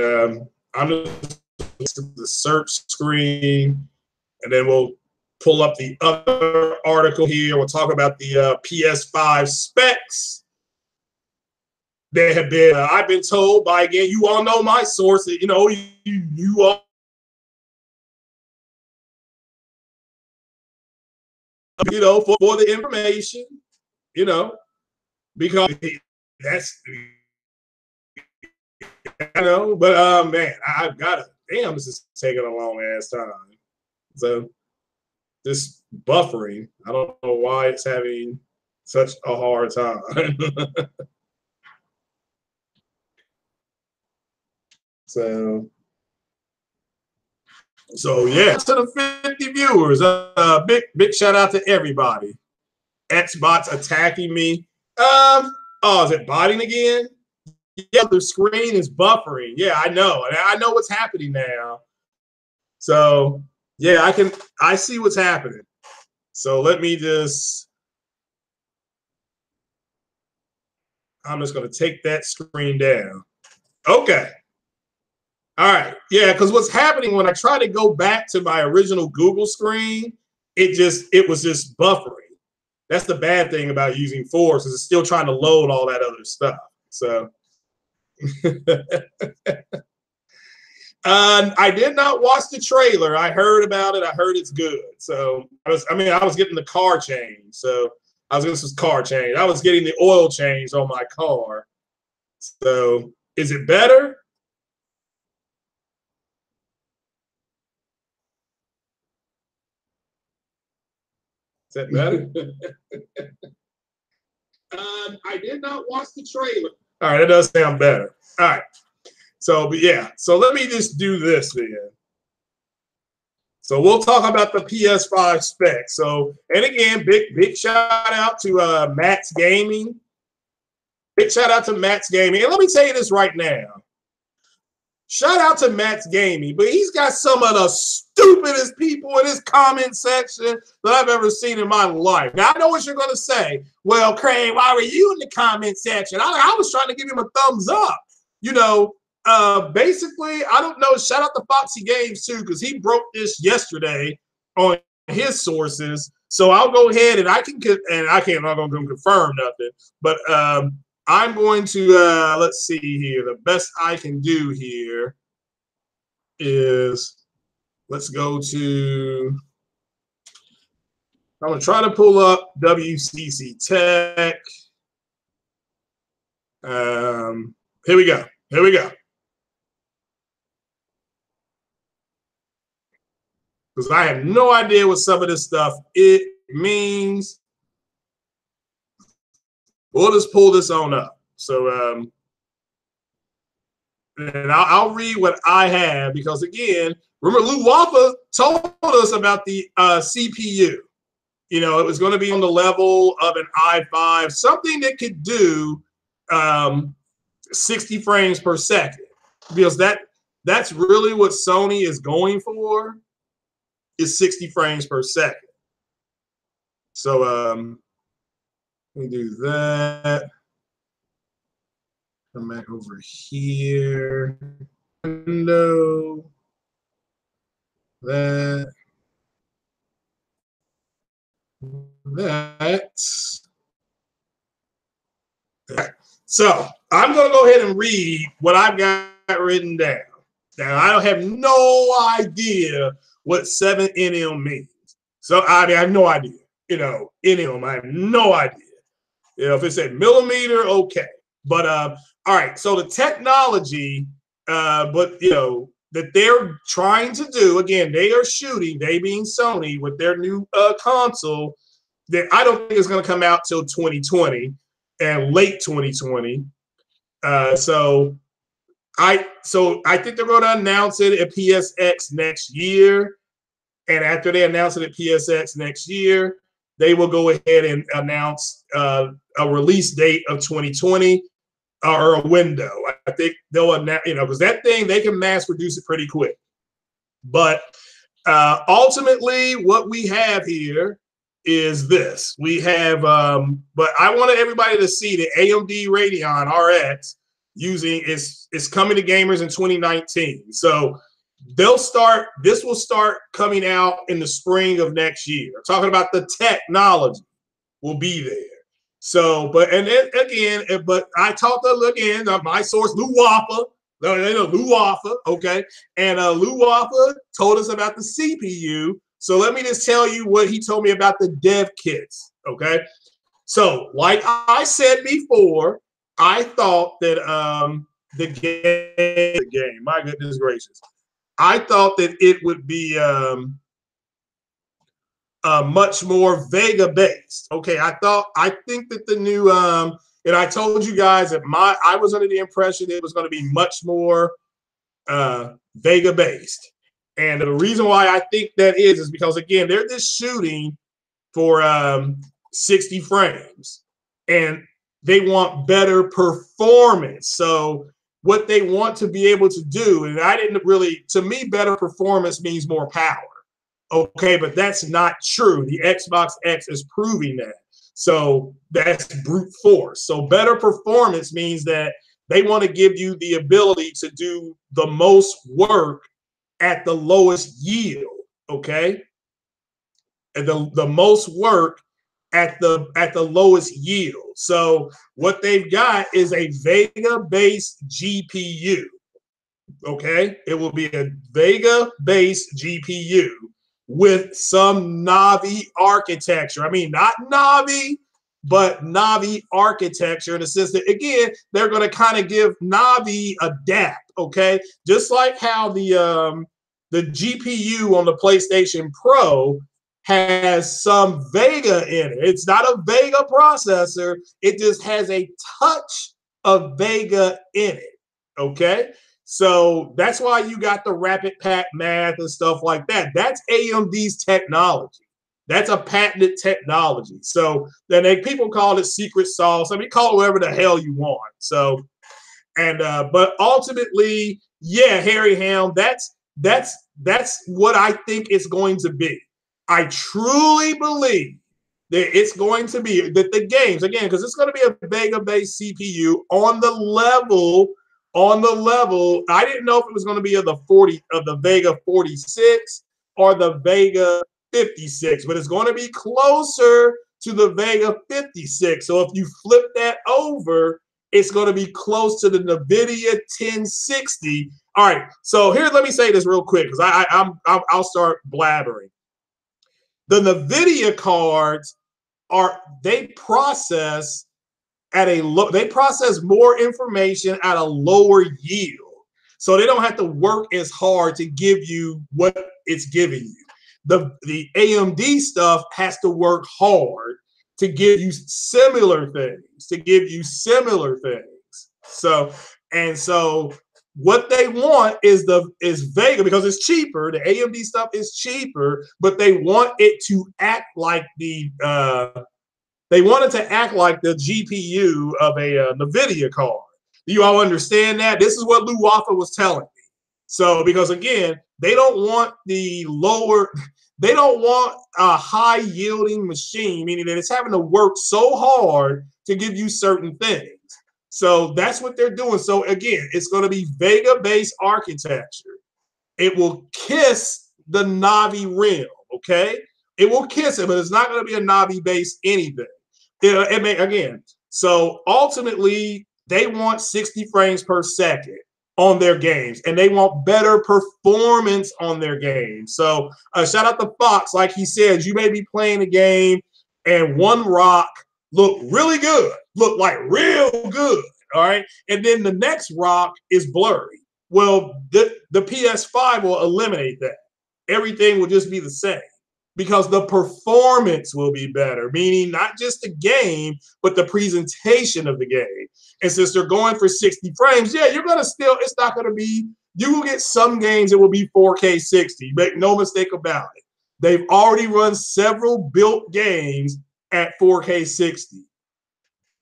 I'm just the search screen, and then we'll pull up the other article here. We'll talk about the PS5 specs. There have been, I've been told by, again, you all know my source, you know, you all, you know, for the information, you know, because that's, you know, but man, I've got to, damn, this is taking a long ass time. So this buffering, I don't know why it's having such a hard time. So yeah, to the 50 viewers, big shout out to everybody. Xbox attacking me. Oh, is it botting again? Yeah, the screen is buffering. Yeah, I know, and I know what's happening now. So yeah, I see what's happening. So let me I'm just going to take that screen down. Okay. All right. Yeah, because what's happening when I try to go back to my original Google screen, it was just buffering. That's the bad thing about using Force, is it's still trying to load all that other stuff. So I did not watch the trailer. I heard about it. I heard it's good. So I was getting the car change. So this was car change. I was getting the oil changed on my car. So is it better? Is that better? I did not watch the trailer. All right, that does sound better. All right. So, but yeah. So let me just do this then. So we'll talk about the PS5 specs. So, and again, big shout out to Matt's Gaming. Big shout out to Matt's Gaming. And let me tell you this right now. Shout out to Matt's Gaming, but he's got some of the stupidest people in his comment section that I've ever seen in my life. Now, I know what you're going to say. Well, Craig, why were you in the comment section? I was trying to give him a thumbs up. You know, basically, I don't know. Shout out to Foxy Games, too, because he broke this yesterday on his sources. So I'll go ahead and I'm not going to confirm nothing. But I'm going to, let's see here. The best I can do here is, let's go to, I'm going to try to pull up WCC Tech. Here we go. Here we go. Because I have no idea what some of this stuff it means. We'll just pull this on up. So, and I'll read what I have because, again, remember Lou Waffa told us about the CPU. You know, it was going to be on the level of an i5, something that could do 60 frames per second, because that's really what Sony is going for, is 60 frames per second. So let me do that. Come back over here. Window. That. So I'm going to go ahead and read what I've got written down. Now, I don't have no idea what 7nm means. So I have no idea. You know, nm, I have no idea. You know, if it said millimeter, okay. But all right, so the technology, but you know, that they're trying to do, again, they are shooting, they being Sony, with their new console that I don't think is going to come out till 2020 and late 2020. So I think they're going to announce it at PSX next year. And after they announce it at PSX next year, they will go ahead and announce a release date of 2020 or a window. I think they'll announce, you know, because that thing, they can mass produce it pretty quick. But ultimately, what we have here is this. We have, but I wanted everybody to see the AMD Radeon RX using is coming to gamers in 2019. So this will start coming out in the spring of next year. Talking about the technology will be there. So, but I talked to, again, my source, Lou Waffa, Lou Waffa, okay, and Lou Waffa told us about the CPU. So let me just tell you what he told me about the dev kits, okay? So, like I said before, I thought that the game, my goodness gracious, I thought that it would be much more Vega based. Okay, I think that the new and I told you guys that I was under the impression it was going to be much more Vega based. And the reason why I think that is because, again, they're just shooting for 60 frames and they want better performance. So what they want to be able to do, and I didn't really, to me, better performance means more power. Okay, but that's not true. The Xbox X is proving that. So that's brute force. So better performance means that they want to give you the ability to do the most work at the lowest yield. Okay, and the most work at the lowest yield. So what they've got is a Vega-based GPU. Okay, it will be a Vega-based GPU with some Navi architecture. I mean, not Navi, but Navi architecture in the sense that, again, they're going to kind of give Navi a dap, okay? Just like how the GPU on the PlayStation Pro has some Vega in it. It's not a Vega processor. It just has a touch of Vega in it. Okay. So that's why you got the rapid pack math and stuff like that. That's AMD's technology. That's a patented technology. So then people call it secret sauce. I mean, call it whatever the hell you want. So, and but ultimately, yeah, Harry Ham, that's what I think it's going to be. I truly believe that it's going to be that the games, again, because it's going to be a Vega-based CPU on the level. I didn't know if it was going to be of the Vega 46 or the Vega 56, but it's going to be closer to the Vega 56. So if you flip that over, it's going to be close to the NVIDIA 1060. All right, so here, let me say this real quick because I'll start blabbering. The NVIDIA cards they process more information at a lower yield. So they don't have to work as hard to give you what it's giving you. The AMD stuff has to work hard to give you similar things, So what they want is Vega, because it's cheaper. The AMD stuff is cheaper, but they want it to act like the GPU of a NVIDIA card. Do you all understand that? This is what Lou Waffle was telling me. So, because again, they don't want a high yielding machine, meaning that it's having to work so hard to give you certain things. So that's what they're doing. So again, it's going to be Vega-based architecture. It will kiss the Navi realm, okay? It will kiss it, but it's not going to be a Navi-based anything. Again, so ultimately, they want 60 frames per second on their games, and they want better performance on their games. So shout out to Fox. Like he said, you may be playing a game and one rock look really good, look like real good, all right? And then the next rock is blurry. Well, the PS5 will eliminate that. Everything will just be the same because the performance will be better, meaning not just the game, but the presentation of the game. And since they're going for 60 frames, yeah, you're going to it's not going to be, you will get some games that will be 4K 60. Make no mistake about it. They've already run several built games at 4K 60.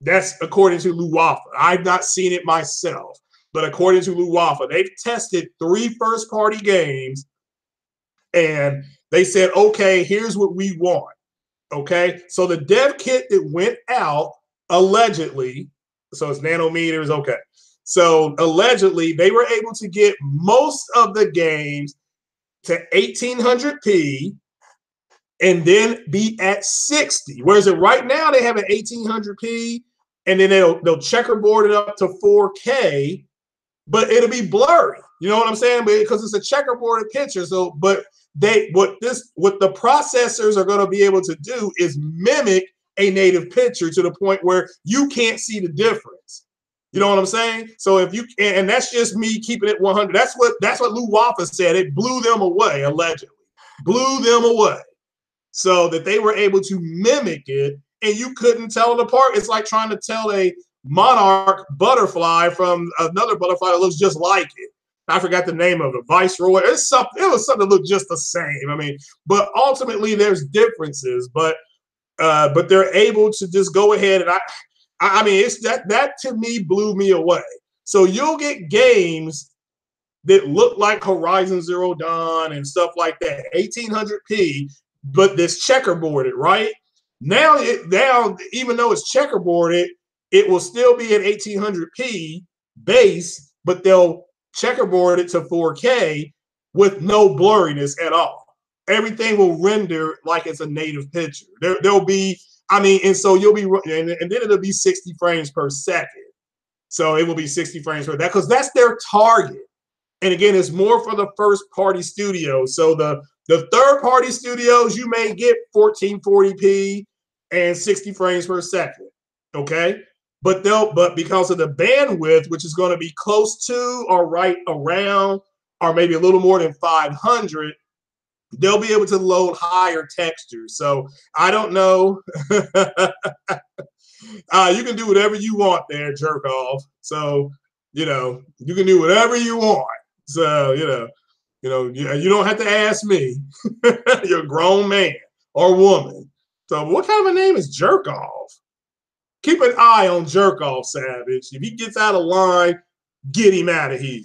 That's according to Lou Waffle. I've not seen it myself, but according to Lou Waffle, they've tested 3 first-party games, and they said, okay, here's what we want. Okay, so the dev kit that went out allegedly, so it's nanometers, okay. So allegedly, they were able to get most of the games to 1800p and then be at 60. Whereas right now they have an 1800p and then they'll checkerboard it up to 4K, but it'll be blurry. You know what I'm saying? Because it's a checkerboarded picture. So, but what the processors are going to be able to do is mimic a native picture to the point where you can't see the difference. You know what I'm saying? So if you, and that's just me keeping it 100. That's what Lou Waffle said. It blew them away, allegedly. Blew them away. So that they were able to mimic it and you couldn't tell it apart. It's like trying to tell a monarch butterfly from another butterfly that looks just like it. I forgot the name of it, Viceroy. It was something that looked just the same. I mean, but ultimately there's differences, but they're able to just go ahead and I mean, it's that to me blew me away. So you'll get games that look like Horizon Zero Dawn and stuff like that, 1800p, but this checkerboarded, right? Now even though it's checkerboarded, it will still be at 1800p base, but they'll checkerboard it to 4K with no blurriness at all. Everything will render like it's a native picture. There'll be, I mean, and so you'll be, and then it'll be 60 frames per second. So it will be 60 frames per second because that's their target. And again, it's more for the first party studios. So the third party studios, you may get 1440p and 60 frames per second. Okay. But because of the bandwidth, which is going to be close to or right around, or maybe a little more than 500, they'll be able to load higher textures. So I don't know. You can do whatever you want there, jerk off. So, you can do whatever you want. So, you don't have to ask me. You're a grown man or woman. So what kind of a name is jerk off? Keep an eye on jerk off, Savage. If he gets out of line, get him out of here.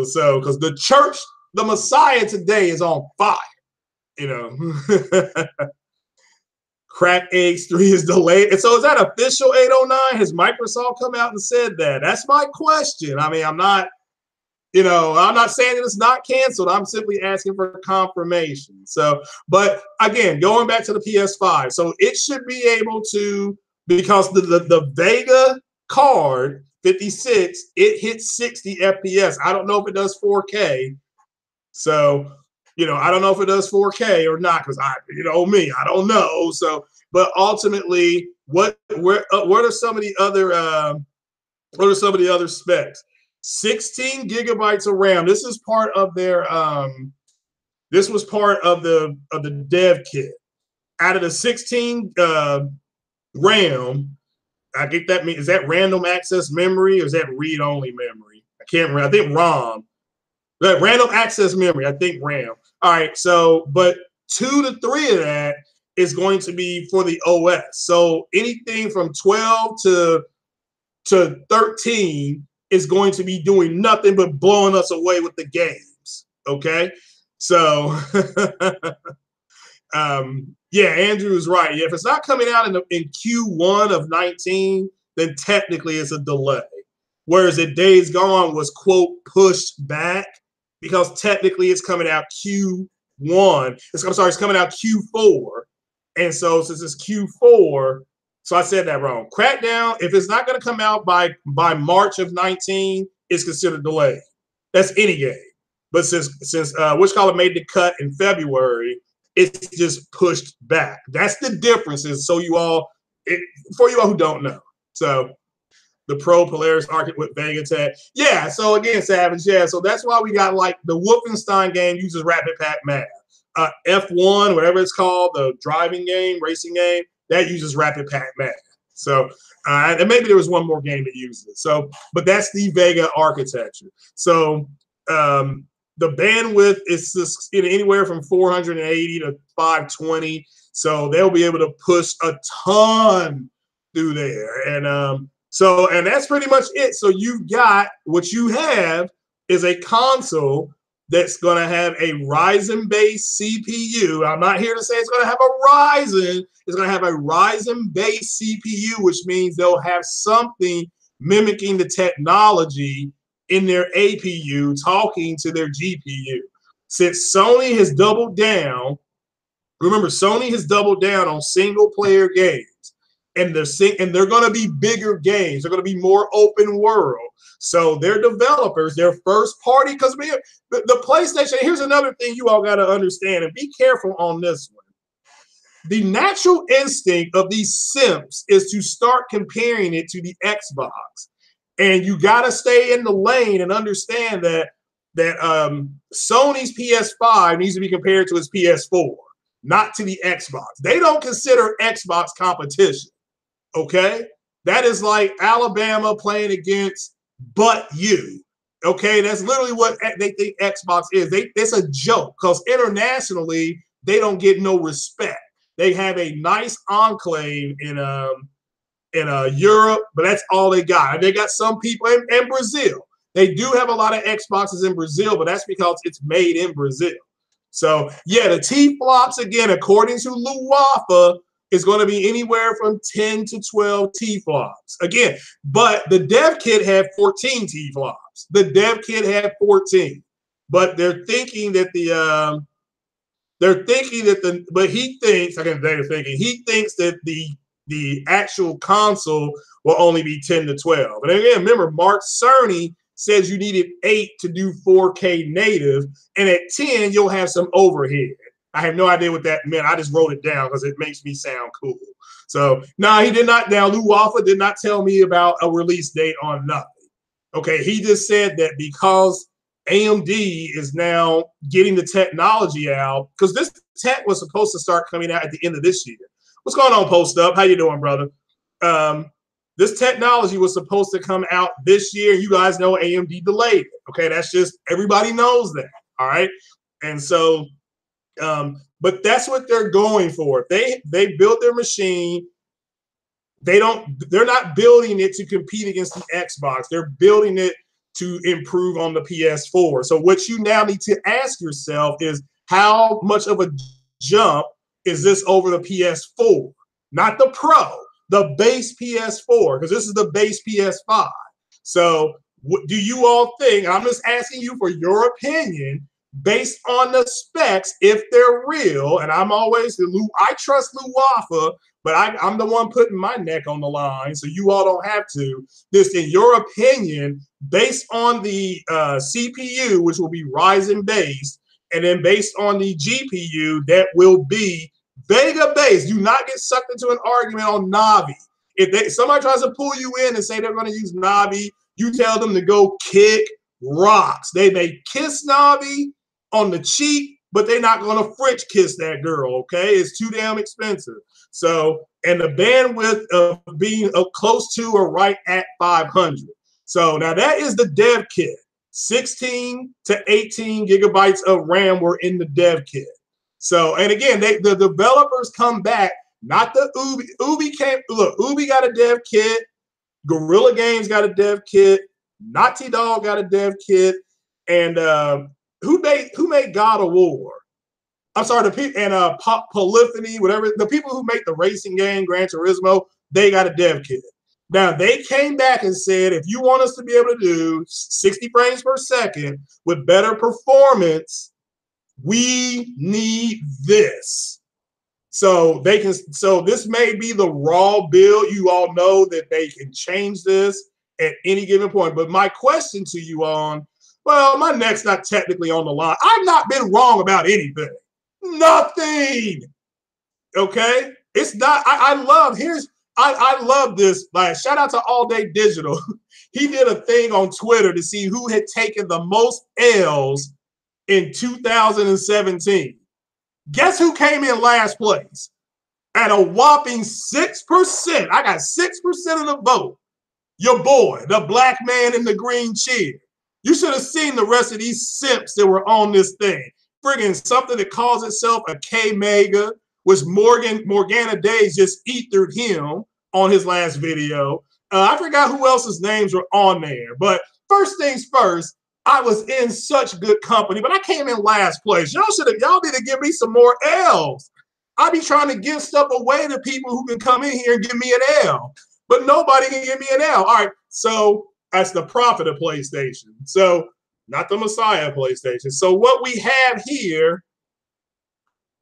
So because the church, the Messiah today is on fire. Crack Eggs 3 is delayed. And so is that official 809? Has Microsoft come out and said that? That's my question. I mean, I'm not saying that it's not canceled. I'm simply asking for confirmation. So, but again, going back to the PS5, so it should be able to, because the Vega card 56, it hits 60 FPS. I don't know if it does 4K. So, I don't know if it does 4K or not, because I don't know. So, but ultimately, what are some of the other specs? 16 gigabytes of RAM. This is part of their this was part of the dev kit. Out of the 16 RAM, I get that. Is that random access memory or is that read-only memory? I can't remember. I think ROM. That random access memory, I think RAM. All right, so but 2 to 3 of that is going to be for the OS. So anything from 12 to 13 is going to be doing nothing but blowing us away with the games. Okay, so yeah, Andrew is right. Yeah, if it's not coming out in Q1 of 19, then technically it's a delay. Whereas the Days Gone was, quote, pushed back because technically it's coming out Q1. It's coming out Q4. And so since it's Q4, so I said that wrong. Crackdown, if it's not going to come out by March of 19, it's considered delayed. That's any game. But since Witchcaller made the cut in February, it's just pushed back. That's the differences. So for you all who don't know. So the Pro Polaris Arctic with Vega Tech. Yeah, so again, Savage, yeah. So that's why we got like the Wolfenstein game uses Rapid Pack Math. F1, whatever it's called, the driving game, racing game, that uses Rapid Pack Math. So, and maybe there was one more game that uses it. So, but that's the Vega architecture. So, the bandwidth is just anywhere from 480 to 520. So they'll be able to push a ton through there. And and that's pretty much it. So you've got, what you have is a console that's going to have a Ryzen-based CPU. I'm not here to say it's going to have a Ryzen. It's going to have a Ryzen-based CPU, which means they'll have something mimicking the technology in their APU talking to their GPU. Since Sony has doubled down, remember, Sony has doubled down on single-player games. And they're going to be bigger games. They're going to be more open world. So their developers, their first party, because the PlayStation, here's another thing you all got to understand, and be careful on this one. The natural instinct of these simps is to start comparing it to the Xbox. And you got to stay in the lane and understand that Sony's PS5 needs to be compared to its PS4, not to the Xbox. They don't consider Xbox competition. Okay, that is like Alabama playing against But You. Okay, that's literally what they think Xbox is. It's a joke because internationally they don't get no respect. They have a nice enclave in Europe, but that's all they got. And they got some people in Brazil. They do have a lot of Xboxes in Brazil, but that's because it's made in Brazil. So yeah, the T-flops again, according to Luwafa, is going to be anywhere from 10 to 12 T-flops. Again, but the dev kit had 14 T-flops. The dev kit had 14. But they're thinking that he thinks that the actual console will only be 10 to 12. And again, remember, Mark Cerny says you needed 8 to do 4K native, and at 10, you'll have some overhead. I have no idea what that meant. I just wrote it down because it makes me sound cool. So, no, he did not. Now, Lou Waffle did not tell me about a release date on nothing. Okay, he just said that because AMD is now getting the technology out, because this tech was supposed to start coming out at the end of this year. What's going on, Post Up? How you doing, brother? this technology was supposed to come out this year. You guys know AMD delayed it. Okay, that's just, everybody knows that. All right, and so, but that's what they're going for. They built their machine. They're not building it to compete against the Xbox. They're building it to improve on the PS4. So what you now need to ask yourself is, how much of a jump is this over the PS4? Not the Pro, the base PS4, because this is the base PS5. So what do you all think? I'm just asking you for your opinion based on the specs, if they're real. And I'm always, I trust Lou Wafa, but I'm the one putting my neck on the line, so you all don't have to. This, in your opinion, based on the CPU, which will be Ryzen based, and then based on the GPU that will be Vega based. Do not get sucked into an argument on Navi. If somebody tries to pull you in and say they're going to use Navi, you tell them to go kick rocks. They may kiss Navi on the cheek, but they're not going to French kiss that girl, okay? It's too damn expensive. So, and the bandwidth of being close to or right at 500. So now that is the dev kit. 16 to 18 gigabytes of RAM were in the dev kit. So, and again, the developers come back, not the Ubi. Ubi got a dev kit. Guerrilla Games got a dev kit. Naughty Dog got a dev kit. And who made God of War? I'm sorry, Polyphony, whatever. The people who make the racing game, Gran Turismo, they got a dev kit. Now, they came back and said, if you want us to be able to do 60 frames per second with better performance, we need this. So they can. So this may be the raw build. You all know that they can change this at any given point. But my question to you on, well, my neck's not technically on the line. I've not been wrong about anything. Nothing. Okay? It's not. I love this. Like, shout out to All Day Digital. He did a thing on Twitter to see who had taken the most L's in 2017. Guess who came in last place? At a whopping 6%. I got 6% of the vote. Your boy, the black man in the green chair. You should have seen the rest of these simps that were on this thing. Friggin' something that calls itself a K-Mega, which Morgana Days just ethered him on his last video. I forgot who else's names were on there. But first things first, I was in such good company, but I came in last place. Y'all need to give me some more L's. I be trying to give stuff away to people who can come in here and give me an L, but nobody can give me an L. All right, so that's the prophet of PlayStation. So not the Messiah of PlayStation. So what we have here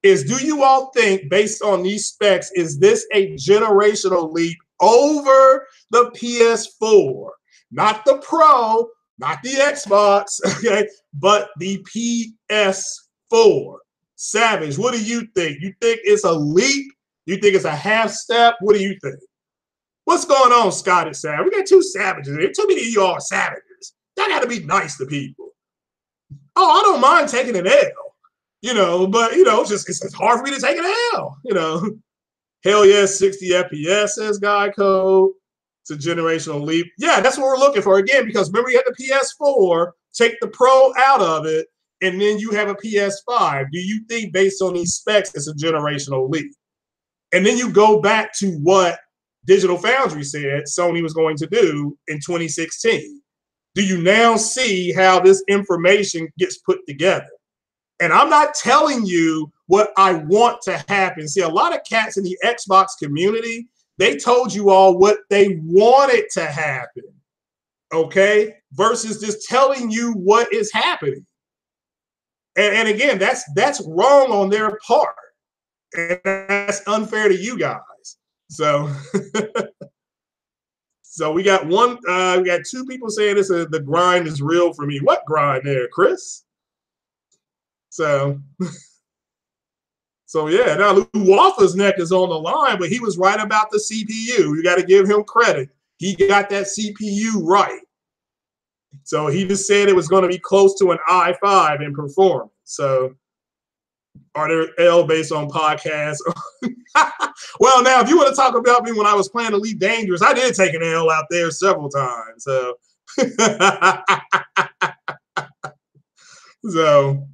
is, do you all think, based on these specs, is this a generational leap over the PS4? Not the Pro, not the Xbox, okay, but the PS4. Savage, what do you think? You think it's a leap? You think it's a half step? What do you think? What's going on, Scott and Savage? We got two savages here. Too many of you are savages. That got to be nice to people. Oh, I don't mind taking an L, but, it's hard for me to take an L, Hell yes, 60 FPS, says Guy Code. It's a generational leap. Yeah, that's what we're looking for. Again, because remember, you had the PS4, take the Pro out of it, and then you have a PS5. Do you think, based on these specs, it's a generational leap? And then you go back to what Digital Foundry said Sony was going to do in 2016. Do you now see how this information gets put together? And I'm not telling you what I want to happen. See, a lot of cats in the Xbox community, they told you all what they wanted to happen, okay? Versus just telling you what is happening. And again, that's wrong on their part. And that's unfair to you guys. So, so we got two people saying this, the grind is real for me. What grind there, Chris? So yeah, now Lou Wafa's neck is on the line, but he was right about the CPU. You got to give him credit. He got that CPU right. So he just said it was going to be close to an i5 in performance. So Are there L based on podcasts? Well, now, if you want to talk about me when I was playing Elite Dangerous, I did take an L out there several times. So, so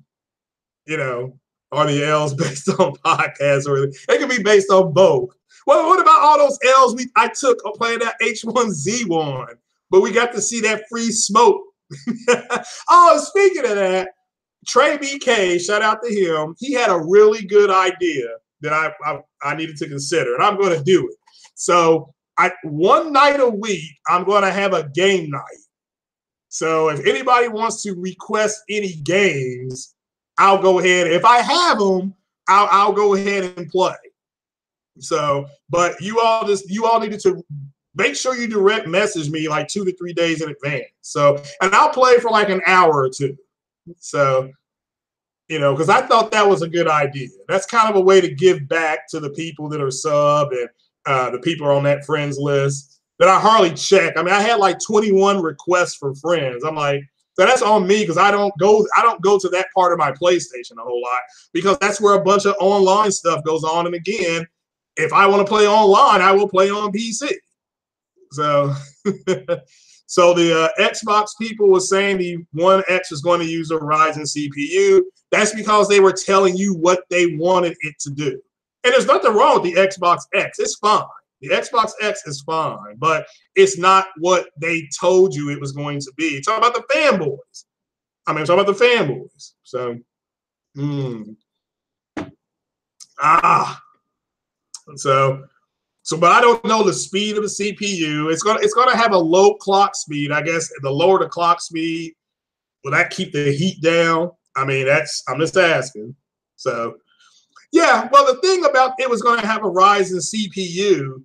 you know, are the L's based on podcasts, or it can be based on both? Well, what about all those L's I took playing that H1Z1? But we got to see that free smoke. Oh, speaking of that, Trey BK, shout out to him. He had a really good idea that I needed to consider, and I'm going to do it. So one night a week, I'm going to have a game night. So if anybody wants to request any games, I'll go ahead. If I have them, I'll go ahead and play. So, but you all needed to make sure you direct message me like 2 to 3 days in advance. So, and I'll play for like an hour or two. So, because I thought that was a good idea. That's kind of a way to give back to the people that are sub and the people are on that friends list that I hardly check. I mean, I had like 21 requests for friends. I'm like, so that's on me because I don't go to that part of my PlayStation a whole lot because that's where a bunch of online stuff goes on. And again, if I want to play online, I will play on PC. So, so the Xbox people were saying the One X is going to use a Ryzen CPU. That's because they were telling you what they wanted it to do. And there's nothing wrong with the Xbox X. It's fine. The Xbox X is fine, but it's not what they told you it was going to be. Talk about the fanboys. I'm talking about the fanboys. So, So, but I don't know the speed of the CPU. It's gonna have a low clock speed. I guess the lower the clock speed, will that keep the heat down? I mean, I'm just asking. So, yeah. Well, the thing about it was going to have a Ryzen CPU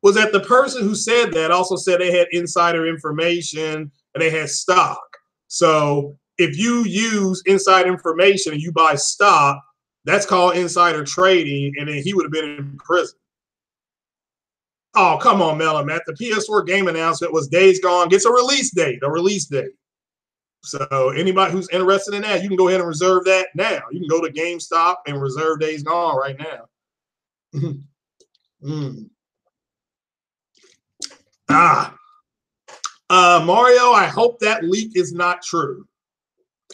was that the person who said that also said they had insider information and they had stock. So if you use inside information and you buy stock, that's called insider trading, and then he would have been in prison. Oh, come on, Melamat. The PS4 game announcement was Days Gone gets a release date. So anybody who's interested in that, you can go ahead and reserve that now. You can go to GameStop and reserve Days Gone right now. Mario, I hope that leak is not true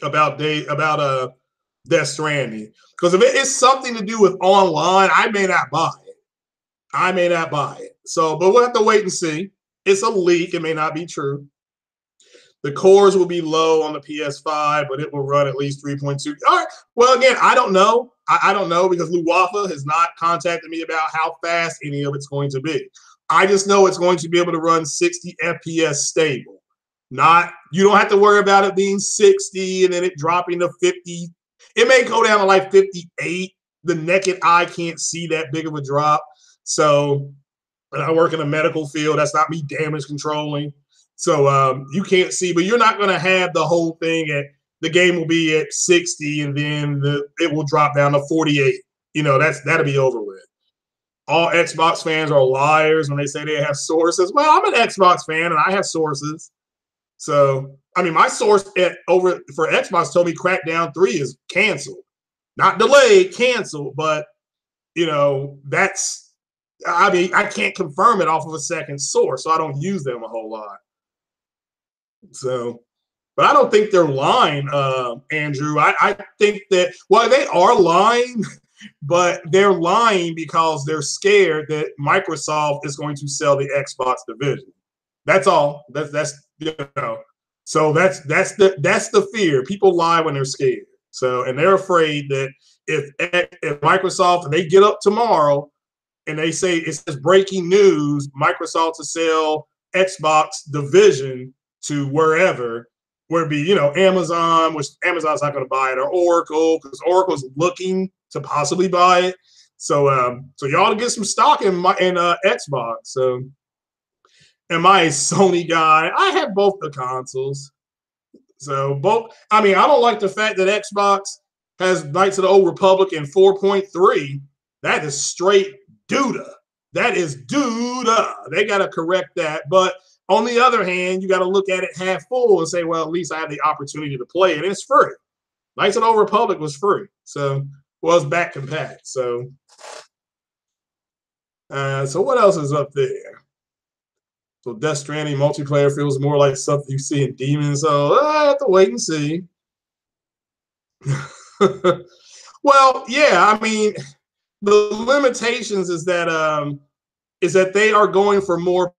about Death Stranding. Because if it is something to do with online, I may not buy it. So, but we'll have to wait and see. It's a leak. It may not be true. The cores will be low on the PS5, but it will run at least 3.2. All right. Well, again, I don't know. I don't know because Luwafa has not contacted me about how fast any of it's going to be. I just know it's going to be able to run 60 FPS stable. You don't have to worry about it being 60 and then it dropping to 50. It may go down to like 58. The naked eye can't see that big of a drop. So, and I work in a medical field. That's not me damage controlling. So you can't see, but you're not going to have the whole thing the game will be at 60 and then it will drop down to 48. That'll be over with. All Xbox fans are liars when they say they have sources. Well, I'm an Xbox fan and I have sources. So, I mean, my source for Xbox told me Crackdown 3 is canceled. Not delayed, canceled, but, I can't confirm it off of a second source, so I don't use them a whole lot. So, but I don't think they're lying, Andrew. I think that, well, they are lying, but they're lying because they're scared that Microsoft is going to sell the Xbox division. That's all. So that's the fear. People lie when they're scared. So, and they're afraid that if Microsoft, they get up tomorrow and they say it says breaking news, Microsoft to sell Xbox division to wherever, where it be, Amazon, which Amazon's not going to buy it, or Oracle, because Oracle's looking to possibly buy it. So, so y'all to get some stock in Xbox. So, am I a Sony guy? I have both the consoles. So both. I mean, I don't like the fact that Xbox has Knights of the Old Republic in 4.3. That is straight Duda. That is Duda. They got to correct that. But on the other hand, you got to look at it half full and say, well, at least I have the opportunity to play it. And it's free. Knights of the Old Republic was free. So Well, it's back compact. So, so what else is up there? So Death Stranding multiplayer feels more like something you see in Demons. So I have to wait and see. Well, yeah, I mean, the limitations is that they are going for more.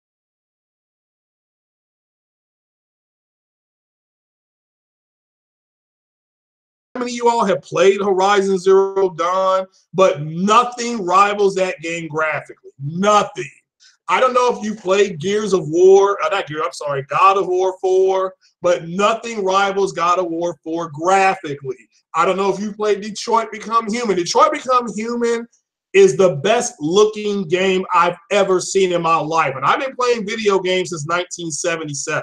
How many of you all have played Horizon Zero Dawn? But nothing rivals that game graphically. Nothing. I don't know if you played Gears of War, not Gears, I'm sorry, God of War 4, but nothing rivals God of War 4 graphically. I don't know if you played Detroit Become Human. Detroit Become Human is the best looking game I've ever seen in my life. And I've been playing video games since 1977.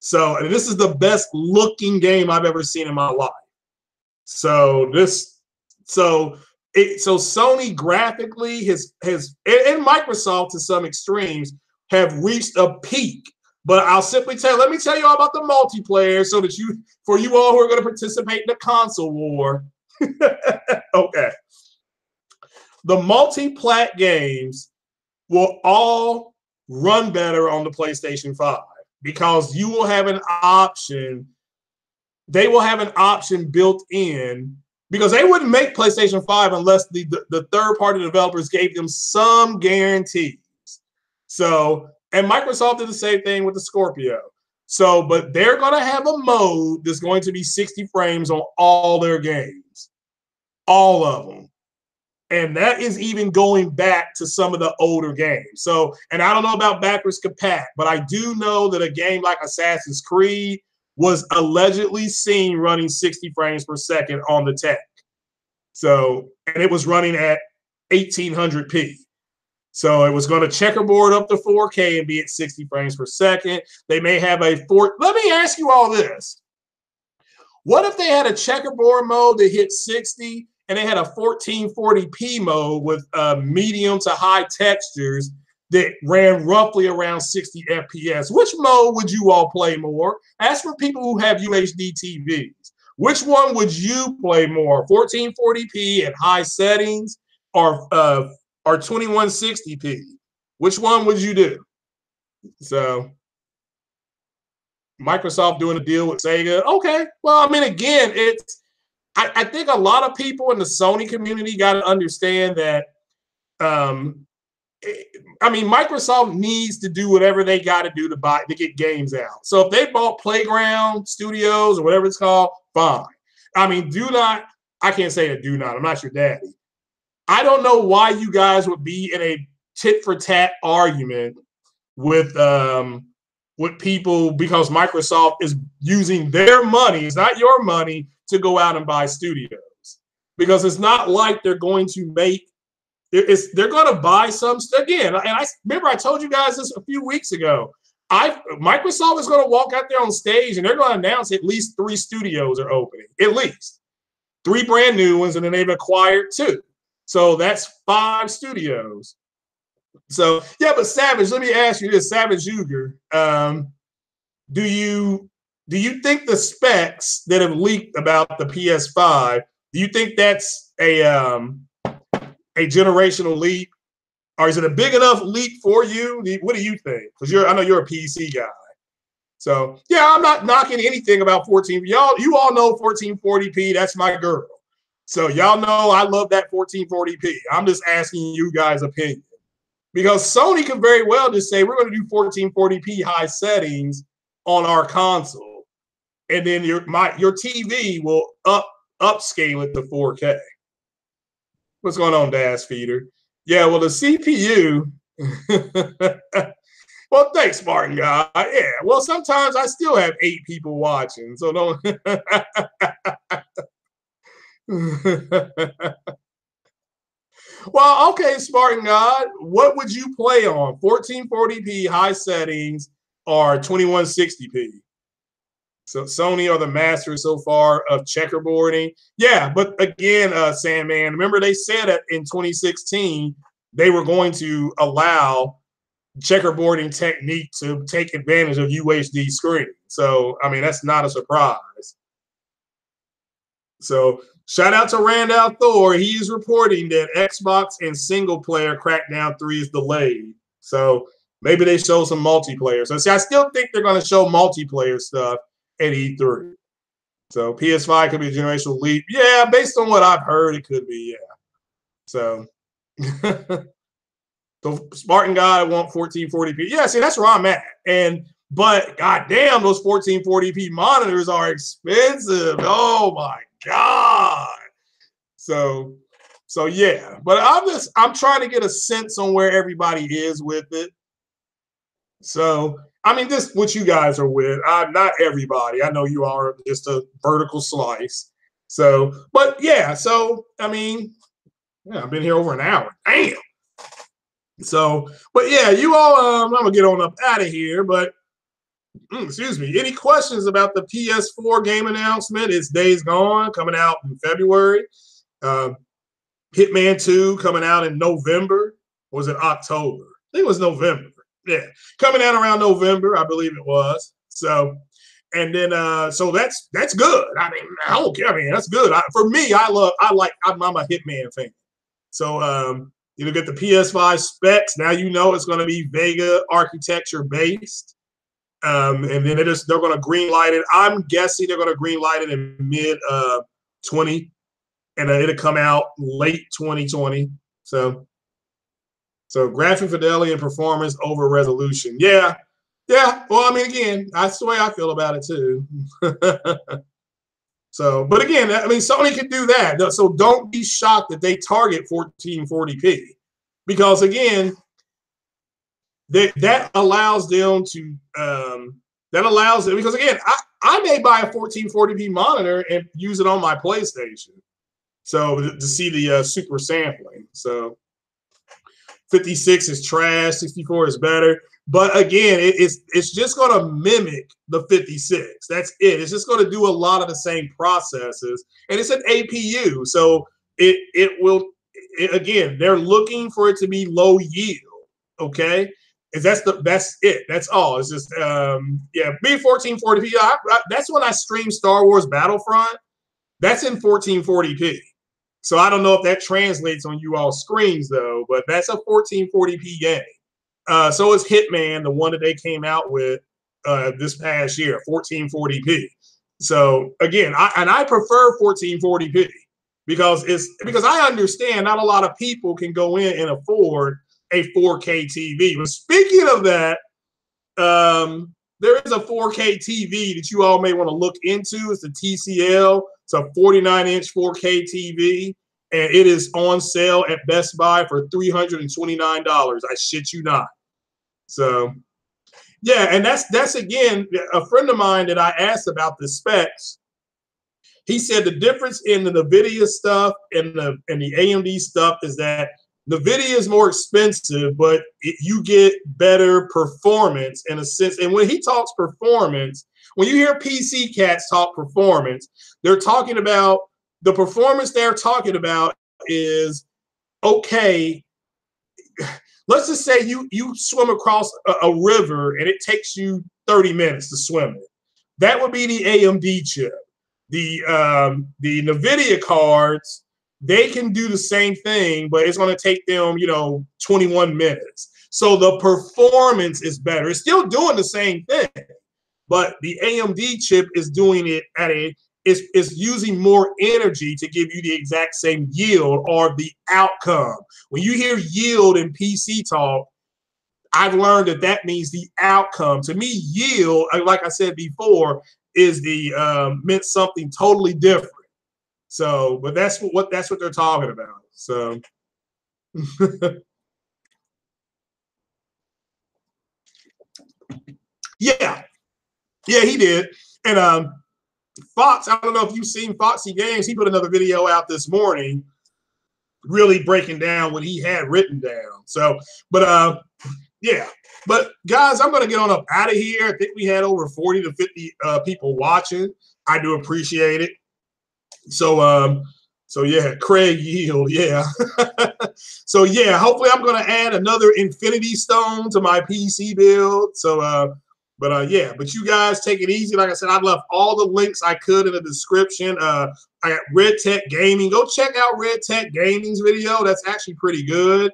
So, and this is the best looking game I've ever seen in my life. So Sony graphically has and Microsoft to some extremes have reached a peak. But I'll simply let me tell you all about the multiplayer so that for you all who are going to participate in the console war. Okay. The multi-plat games will all run better on the PlayStation 5 because you will have an option. They will have an option built in because they wouldn't make PlayStation 5 unless the third-party developers gave them some guarantees. So, and Microsoft did the same thing with the Scorpio. So, but they're going to have a mode that's going to be 60 frames on all their games, all of them. And that is even going back to some of the older games. So, and I don't know about backwards compat, but I do know that a game like Assassin's Creed was allegedly seen running 60 frames per second on the tech. So, and it was running at 1800p. So it was going to checkerboard up to 4K and be at 60 frames per second. They may have let me ask you all this. What if they had a checkerboard mode that hit 60 and they had a 1440p mode with medium to high textures that ran roughly around 60 FPS? Which mode would you all play more? As for people who have UHD TVs, which one would you play more? 1440p at high settings or 2160p? Which one would you do? So Microsoft doing a deal with Sega. Okay. Well, I mean, again, I think a lot of people in the Sony community got to understand that I mean, Microsoft needs to do whatever they got to do to get games out. So if they bought Playground Studios or whatever it's called, fine. I mean, I can't say that do not. I'm not your daddy. I don't know why you guys would be in a tit for tat argument with people because Microsoft is using their money, it's not your money, to go out and buy studios. Because it's not like they're going to make they're going to buy some again. And I remember I told you guys this a few weeks ago. Microsoft is going to walk out there on stage and they're going to announce at least 3 studios are opening, at least 3 brand new ones, and then they've acquired 2. So that's 5 studios. So yeah, but Savage, let me ask you this, Savage Uger, do you think the specs that have leaked about the PS5? Do you think that's a generational leap, or is it a big enough leap for you? What do you think? Because I know you're a PC guy. So yeah, I'm not knocking anything about 14. You all know 1440p. That's my girl. So y'all know I love that 1440p. I'm just asking you guys' opinion because Sony could very well just say we're going to do 1440p high settings on our console, and then your TV will upscale it to 4K. What's going on, Dash Feeder? Yeah, well, the CPU. Well, thanks, Martin guy. Yeah, well, sometimes I still have 8 people watching, so don't. Well, okay, Spartan God, what would you play on? 1440p high settings or 2160p? So Sony are the masters so far of checkerboarding. Yeah, but again, Sandman, remember they said that in 2016 they were going to allow checkerboarding technique to take advantage of UHD screen. So, I mean, that's not a surprise. So Shout out to Randall Thor. He is reporting that Xbox and single player Crackdown 3 is delayed. So maybe they show some multiplayer. So see, I still think they're going to show multiplayer stuff at E3. So PS5 could be a generational leap. Yeah, based on what I've heard, it could be, yeah. So, so Spartan guy want 1440p. Yeah, see, that's where I'm at. But goddamn, those 1440p monitors are expensive. Oh my God. So yeah. But I'm trying to get a sense on where everybody is with it. So I mean, this what you guys are with. Not everybody. I know you are just a vertical slice. So, but yeah. So I mean, yeah, I've been here over an hour. Damn. So, but yeah, you all. I'm gonna get on up out of here. But excuse me. Any questions about the PS4 game announcement? It's Days Gone coming out in February. Hitman 2 coming out in November. Or was it October? I think it was November. Yeah, coming out around November, I believe it was. So, and then so that's good. I mean, I don't care. I mean, that's good. For me, I'm a Hitman fan. So you get the PS5 specs. Now you know it's going to be Vega architecture based. And then they're going to green light it. I'm guessing they're going to green light it in mid 20, and it'll come out late 2020. So graphic fidelity and performance over resolution. Yeah. Well, I mean, again, that's the way I feel about it too. So, but again, I mean, Sony can do that. So don't be shocked that they target 1440p, because again, that allows them to because again, I may buy a 1440p monitor and use it on my PlayStation. So to see the super sampling. So 56 is trash, 64 is better. But again, it's just going to mimic the 56. That's it. It's just going to do a lot of the same processes, and it's an APU, so it will. Again, they're looking for it to be low yield. Okay, that's it. That's all. It's just B1440p. That's when I stream Star Wars Battlefront. That's in 1440p. So I don't know if that translates on you all screens though, but that's a 1440p game. So is Hitman, the one that they came out with this past year, 1440p. So again, I prefer 1440p because I understand not a lot of people can go in and afford a 4K TV. But speaking of that, there is a 4K TV that you all may want to look into. It's the TCL. It's a 49-inch 4K TV, and it is on sale at Best Buy for $329. I shit you not. So, yeah, and that's again a friend of mine that I asked about the specs. He said the difference in the NVIDIA stuff and the AMD stuff is that NVIDIA is more expensive, but you get better performance in a sense. And when he talks performance, when you hear PC cats talk performance, they're talking about the performance they're talking about is, okay, let's just say you swim across a river and it takes you 30 minutes to swim it. That would be the AMD chip. The NVIDIA cards, they can do the same thing, but it's going to take them, 21 minutes. So the performance is better. It's still doing the same thing, but the AMD chip is doing it is using more energy to give you the exact same yield or the outcome. When you hear yield in PC talk, I've learned that means the outcome. To me, yield, like I said before, is meant something totally different. So, but that's what they're talking about. So, yeah, he did. And Fox, I don't know if you've seen Foxy Games. He put another video out this morning, really breaking down what he had written down. So, but yeah. But guys, I'm gonna get on up out of here. I think we had over 40 to 50 people watching. I do appreciate it. So yeah, Craig Yield, yeah. So yeah, hopefully I'm gonna add another Infinity Stone to my PC build. So but you guys take it easy. Like I said, I left all the links I could in the description. I got Red Tech Gaming. Go check out Red Tech Gaming's video. That's actually pretty good.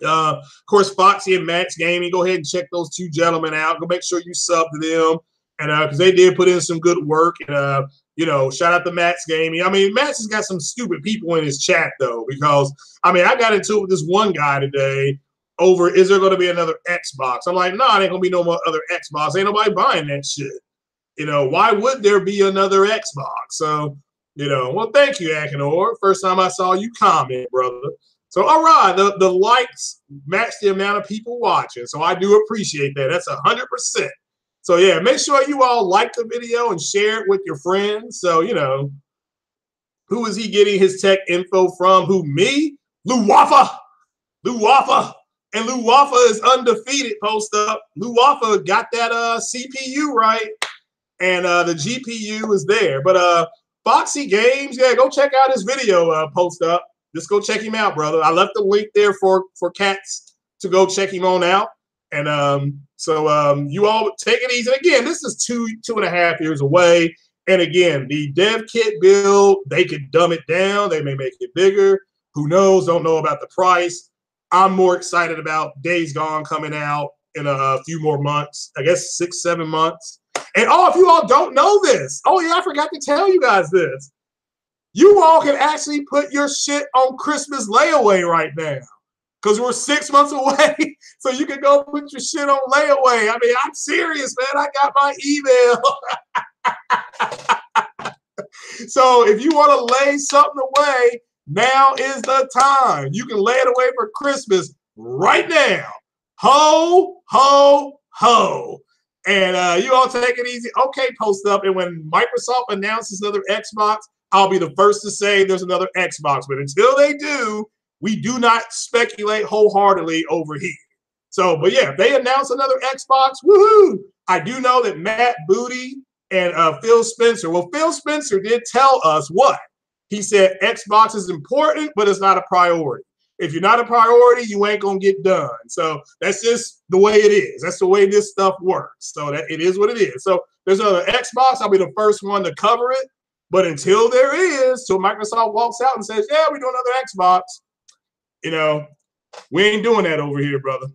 Of course, Foxy and Max Gaming. Go ahead and check those two gentlemen out. Go make sure you sub to them, and because they did put in some good work. And you know, shout out to Max Gaming. I mean, Max has got some stupid people in his chat though, because I mean, I got into it with this one guy today over, is there going to be another Xbox? I'm like, nah, there ain't gonna be no more other Xbox. Ain't nobody buying that shit. You know, why would there be another Xbox? So, you know, well, thank you, Akinor. First time I saw you comment, brother. So, all right, the likes match the amount of people watching. So I do appreciate that. That's 100%. So, yeah, make sure you all like the video and share it with your friends. So, you know, who is he getting his tech info from? Who, me? Lou Wafa. Lou Wafa. And Lou Wafa is undefeated, post up. Lou Wafa got that CPU right. And the GPU is there. But Foxy Games, yeah, go check out his video post up. Just go check him out, brother. I left the link there for cats to go check him on out. And so you all take it easy. And again, this is 2.5 years away. And again, the dev kit build, they could dumb it down. They may make it bigger. Who knows? Don't know about the price. I'm more excited about Days Gone coming out in a few more months. I guess 6-7 months. And oh, if you all don't know this, oh yeah, I forgot to tell you guys this. You all can actually put your shit on Christmas layaway right now, because we're 6 months away. So you can go put your shit on layaway. I mean, I'm serious, man. I got my email. So if you want to lay something away, now is the time. You can lay it away for Christmas right now. Ho, ho, ho. And you all take it easy. Okay, post up. And when Microsoft announces another Xbox, I'll be the first to say there's another Xbox. But until they do, we do not speculate wholeheartedly over here. So, but yeah, if they announce another Xbox, woohoo! I do know that Matt Booty and Phil Spencer, well, Phil Spencer did tell us what? He said Xbox is important, but it's not a priority. If you're not a priority, you ain't going to get done. So that's just the way it is. That's the way this stuff works. So that it is what it is. So there's another Xbox. I'll be the first one to cover it. But until there is, till Microsoft walks out and says, yeah, we do another Xbox, you know, we ain't doing that over here, brother.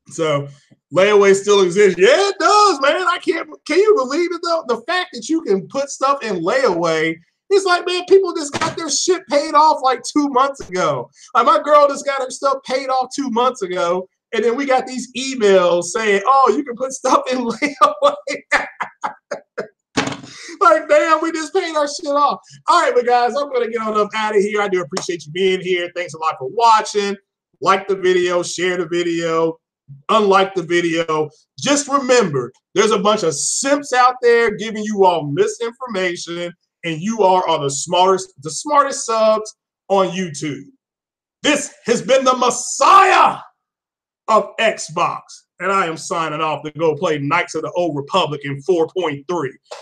So layaway still exists. Yeah, it does, man. Can you believe it, though? The fact that you can put stuff in layaway, it's like, man, people just got their shit paid off like 2 months ago. Like my girl just got her stuff paid off 2 months ago. And then we got these emails saying, oh, you can put stuff in layaway. Like, damn, we just paid our shit off. All right, but guys, I'm going to get on up out of here. I do appreciate you being here. Thanks a lot for watching. Like the video, share the video, unlike the video. Just remember, there's a bunch of simps out there giving you all misinformation, and you are the smartest subs on YouTube. This has been the Messiah of Xbox. And I am signing off to go play Knights of the Old Republic in 4.3.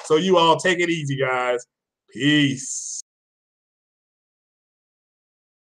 So you all take it easy, guys. Peace.